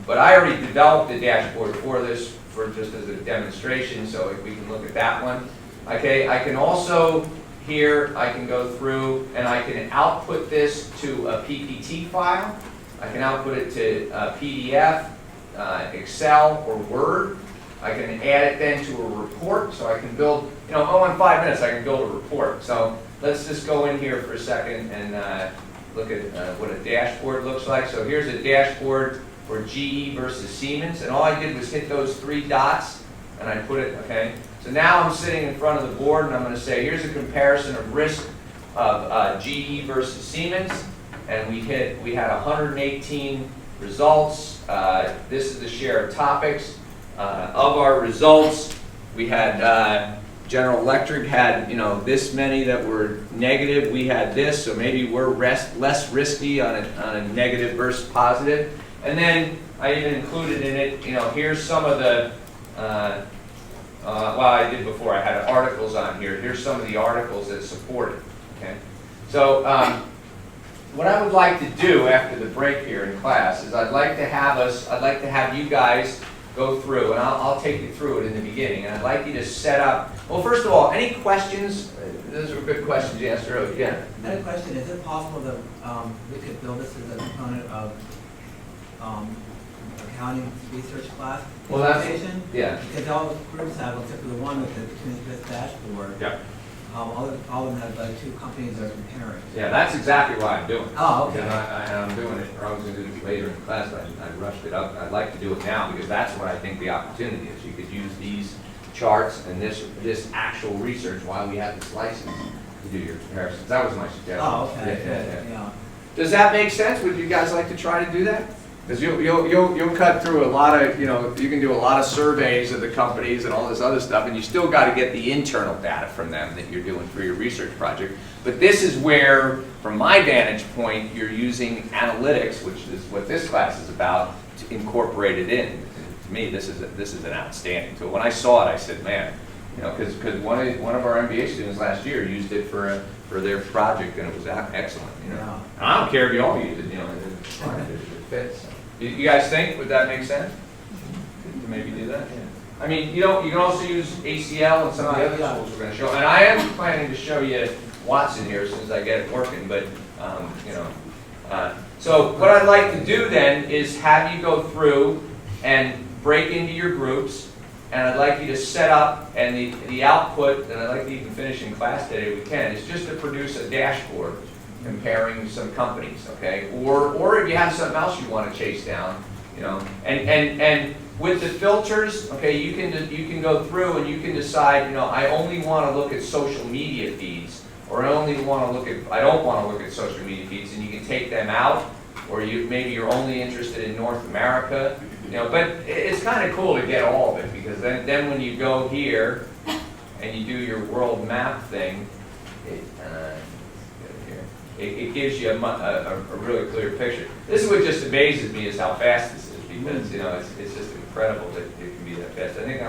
But I already developed the dashboard for this, just as a demonstration, so we can look at that one. Okay, I can also, here, I can go through and I can output this to a PPT file. I can output it to a PDF, Excel, or Word. I can add it then to a report, so I can build, you know, in 5 minutes I can build a report. So let's just go in here for a second and look at what a dashboard looks like. So here's a dashboard for GE versus Siemens, and all I did was hit those 3 dots, and I put it, okay? So now I'm sitting in front of the board, and I'm going to say, here's a comparison of risk of GE versus Siemens, and we had 118 results. This is the share of topics. Of our results, we had General Electric had, you know, this many that were negative. We had this, so maybe we're less risky on a negative versus positive. And then I even included in it, you know, here's some of the, well, I did before. I had articles on here. Here's some of the articles that support it. Okay. So what I would like to do after the break here in class is I'd like to have you guys go through, and I'll take you through it in the beginning. And I'd like you to set up. Well, first of all, any questions? Those were good questions you asked earlier. Yeah.
I had a question. Is it possible that we could build this as a component of accounting research class presentation?
Yeah.
Because all the groups have, except for the one with the Twin dashboard.
Yep.
All of them have like 2 companies they're comparing.
Yeah, that's exactly why I'm doing it.
Oh, okay.
And I'm doing it, or I was going to do it later in class, but I rushed it up. I'd like to do it now because that's what I think the opportunity is. You could use these charts and this actual research while we have this license to do your comparisons. That was my suggestion.
Oh, okay.
Yeah.
Yeah.
Does that make sense? Would you guys like to try to do that? Because you'll cut through a lot of, you can do a lot of surveys of the companies and all this other stuff, and you still got to get the internal data from them that you're doing for your research project. But this is where, from my vantage point, you're using analytics, which is what this class is about, to incorporate it in. To me, this is an outstanding tool. When I saw it, I said, man, because one of our MBA students last year used it for their project, and it was excellent.
Yeah.
And I don't care if you all use it. It's fine. It fits. You guys think, would that make sense? To maybe do that? Yeah. I mean, you can also use ACL and some of the other tools we're going to show. And I am planning to show you Watson here as soon as I get it working. But, so what I'd like to do then is have you go through and break into your groups. And I'd like you to set up, and the output, and I'd like to even finish in class today if we can, is just to produce a dashboard comparing some companies, okay? Or if you have something else you want to chase down, and with the filters, okay, you can go through and you can decide, I only want to look at social media feeds, or I don't want to look at social media feeds, and you can take them out, or maybe you're only interested in North America, but it's kind of cool to get all of it, because then when you go here and you do your world map thing, it gives you a really clear picture. This is what just amazes me, is how fast this is, because it's just incredible that it can be that fast. I think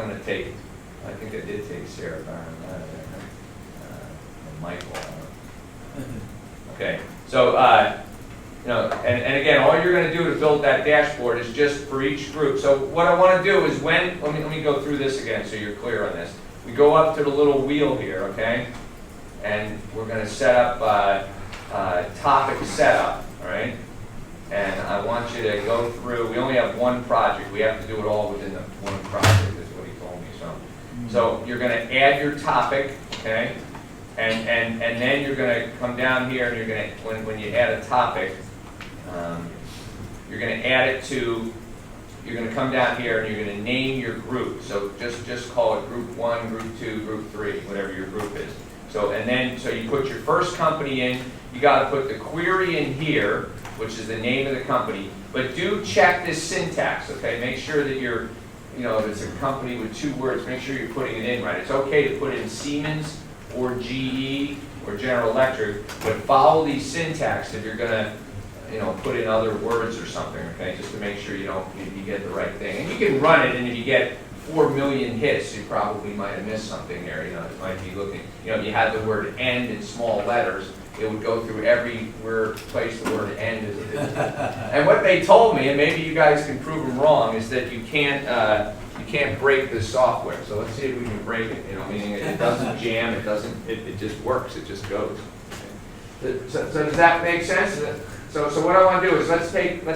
I did take Sarah Byron out of there, and Michael. Okay, so and again, all you're going to do to build that dashboard is just for each group. So what I want to do is let me go through this again so you're clear on this. We go up to the little wheel here, okay, and we're going to set up topic setup, all right? And I want you to go through. We only have one project. We have to do it all within the one project, is what he told me. So you're going to add your topic, okay? And then you're going to come down here, and you're going to, when you add a topic, you're going to add it to, you're going to come down here and you're going to name your group. So just call it group 1, group 2, group 3, whatever your group is. So you put your first company in, you got to put the query in here, which is the name of the company, but do check this syntax, okay? Make sure that you're, if it's a company with 2 words, make sure you're putting it in right. It's okay to put in Siemens or GE or General Electric, but follow these syntax if you're going to, put in other words or something, okay? Just to make sure you get the right thing. And you can run it, and if you get 4 million hits, you probably might have missed something there. It might be looking, if you had the word "and" in small letters, it would go through every place the word "and" is. And what they told me, and maybe you guys can prove them wrong, is that you can't break the software. So let's see if we can break it. Meaning it doesn't jam, it just works, it just goes. So does that make sense? So what I want to do is let's take our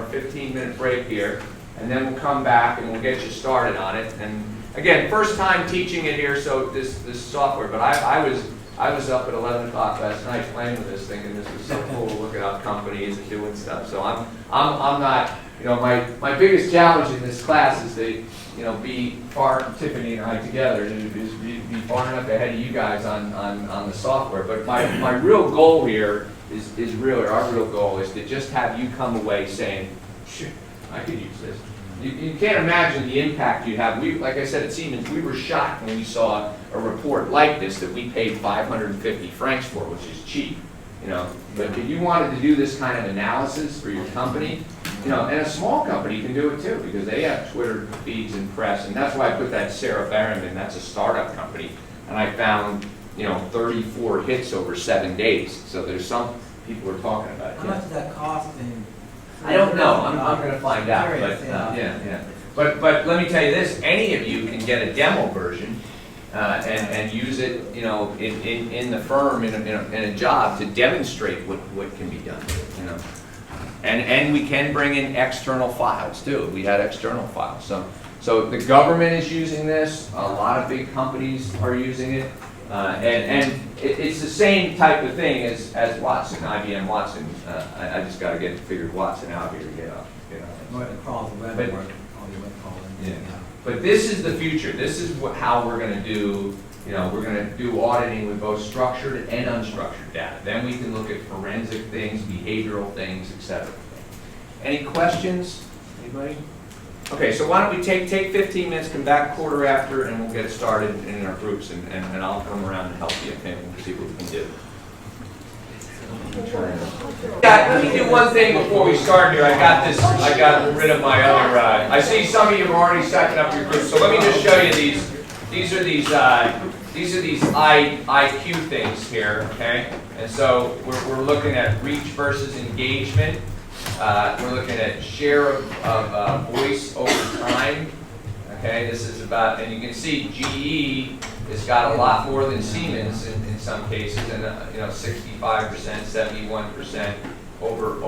15-minute break here, and then we'll come back and we'll get you started on it. And again, first time teaching it here, so this software. But I was up at 11 o'clock last night playing with this thing, and this was so cool, looking up companies and doing stuff. So I'm not, my biggest challenge in this class is to, Tiffany and I together, is be far enough ahead of you guys on the software. But my real goal here is really, our real goal is to just have you come away saying, "Shit, I could use this." You can't imagine the impact you have. Like I said at Siemens, we were shocked when we saw a report like this that we paid 550 francs for, which is cheap. But if you wanted to do this kind of analysis for your company, and a small company can do it too, because they have Twitter feeds and press, and that's why I put that Sarah Barron in. That's a startup company, and I found 34 hits over 7 days. So there's some people are talking about it.
How much does that cost?
I don't know. I'm going to find out. But yeah. But let me tell you this: any of you can get a demo version and use it, in the firm in a job to demonstrate what can be done. And we can bring in external files too. We had external files. So the government is using this. A lot of big companies are using it. And it's the same type of thing as Watson, IBM Watson. I just got to figure Watson out here to get up.
Across the web,
But-
all the web calling.
Yeah. But this is the future. This is how we're going to do. We're going to do auditing with both structured and unstructured data. Then we can look at forensic things, behavioral things, etc. Any questions? Anybody? Okay, so why don't we take 15 minutes, come back quarter after, and we'll get started in our groups, and I'll come around and help you, okay, we'll see what we can do. Yeah, let me do one thing before we start here. I got rid of my other, I see some of you have already setting up your groups, so let me just show you these. These are these IQ things here, okay? And so we're looking at reach versus engagement. We're looking at share of voice over time. Okay, this is about, and you can see GE has got a lot more than Siemens in some cases, and 65%, 71% over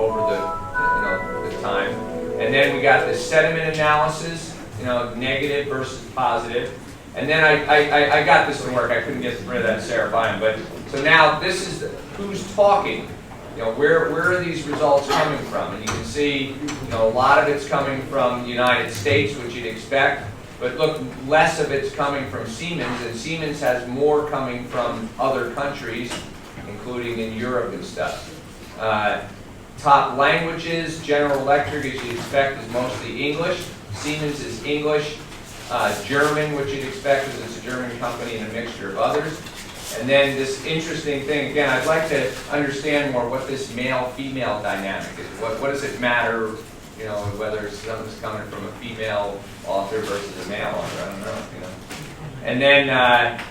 the time. And then we got the sentiment analysis, negative versus positive. And then I got this to work. I couldn't get rid of that Seraphim, but so now this is who's talking. Where are these results coming from? And you can see, a lot of it's coming from the United States, which you'd expect. But look, less of it's coming from Siemens, and Siemens has more coming from other countries, including in Europe and stuff. Top languages, General Electric, as you'd expect, is mostly English. Siemens is English. German, which you'd expect, because it's a German company and a mixture of others. And then this interesting thing, again, I'd like to understand more what this male-female dynamic is. What does it matter, whether something's coming from a female author versus a male author? I don't know, And then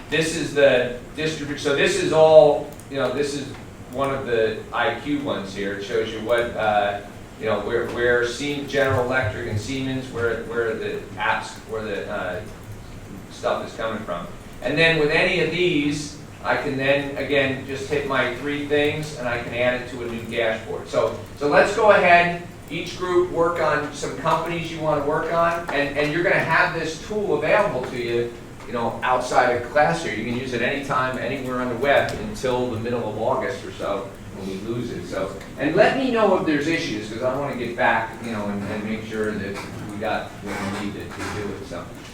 this is the distribution. So this is all, this is one of the IQ ones here. It shows you what, where General Electric and Siemens, where the apps, where the stuff is coming from. And then with any of these, I can then, again, just hit my 3 things, and I can add it to a new dashboard. So let's go ahead, each group work on some companies you want to work on, and you're going to have this tool available to you, outside of class here. You can use it anytime, anywhere on the web until the middle of August or so when we lose it. So, and let me know if there's issues, because I want to get back, and make sure that we got what we need to do it.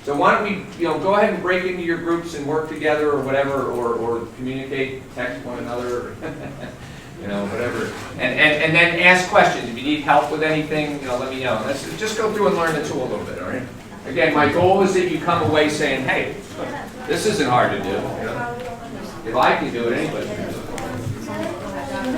So why don't we, go ahead and break into your groups and work together or whatever, or communicate, text one another, whatever. And then ask questions. If you need help with anything, let me know. Let's just go through and learn the tool a little bit, all right? Again, my goal is that you come away saying, hey, this isn't hard to do. If I can do it, anybody can do it.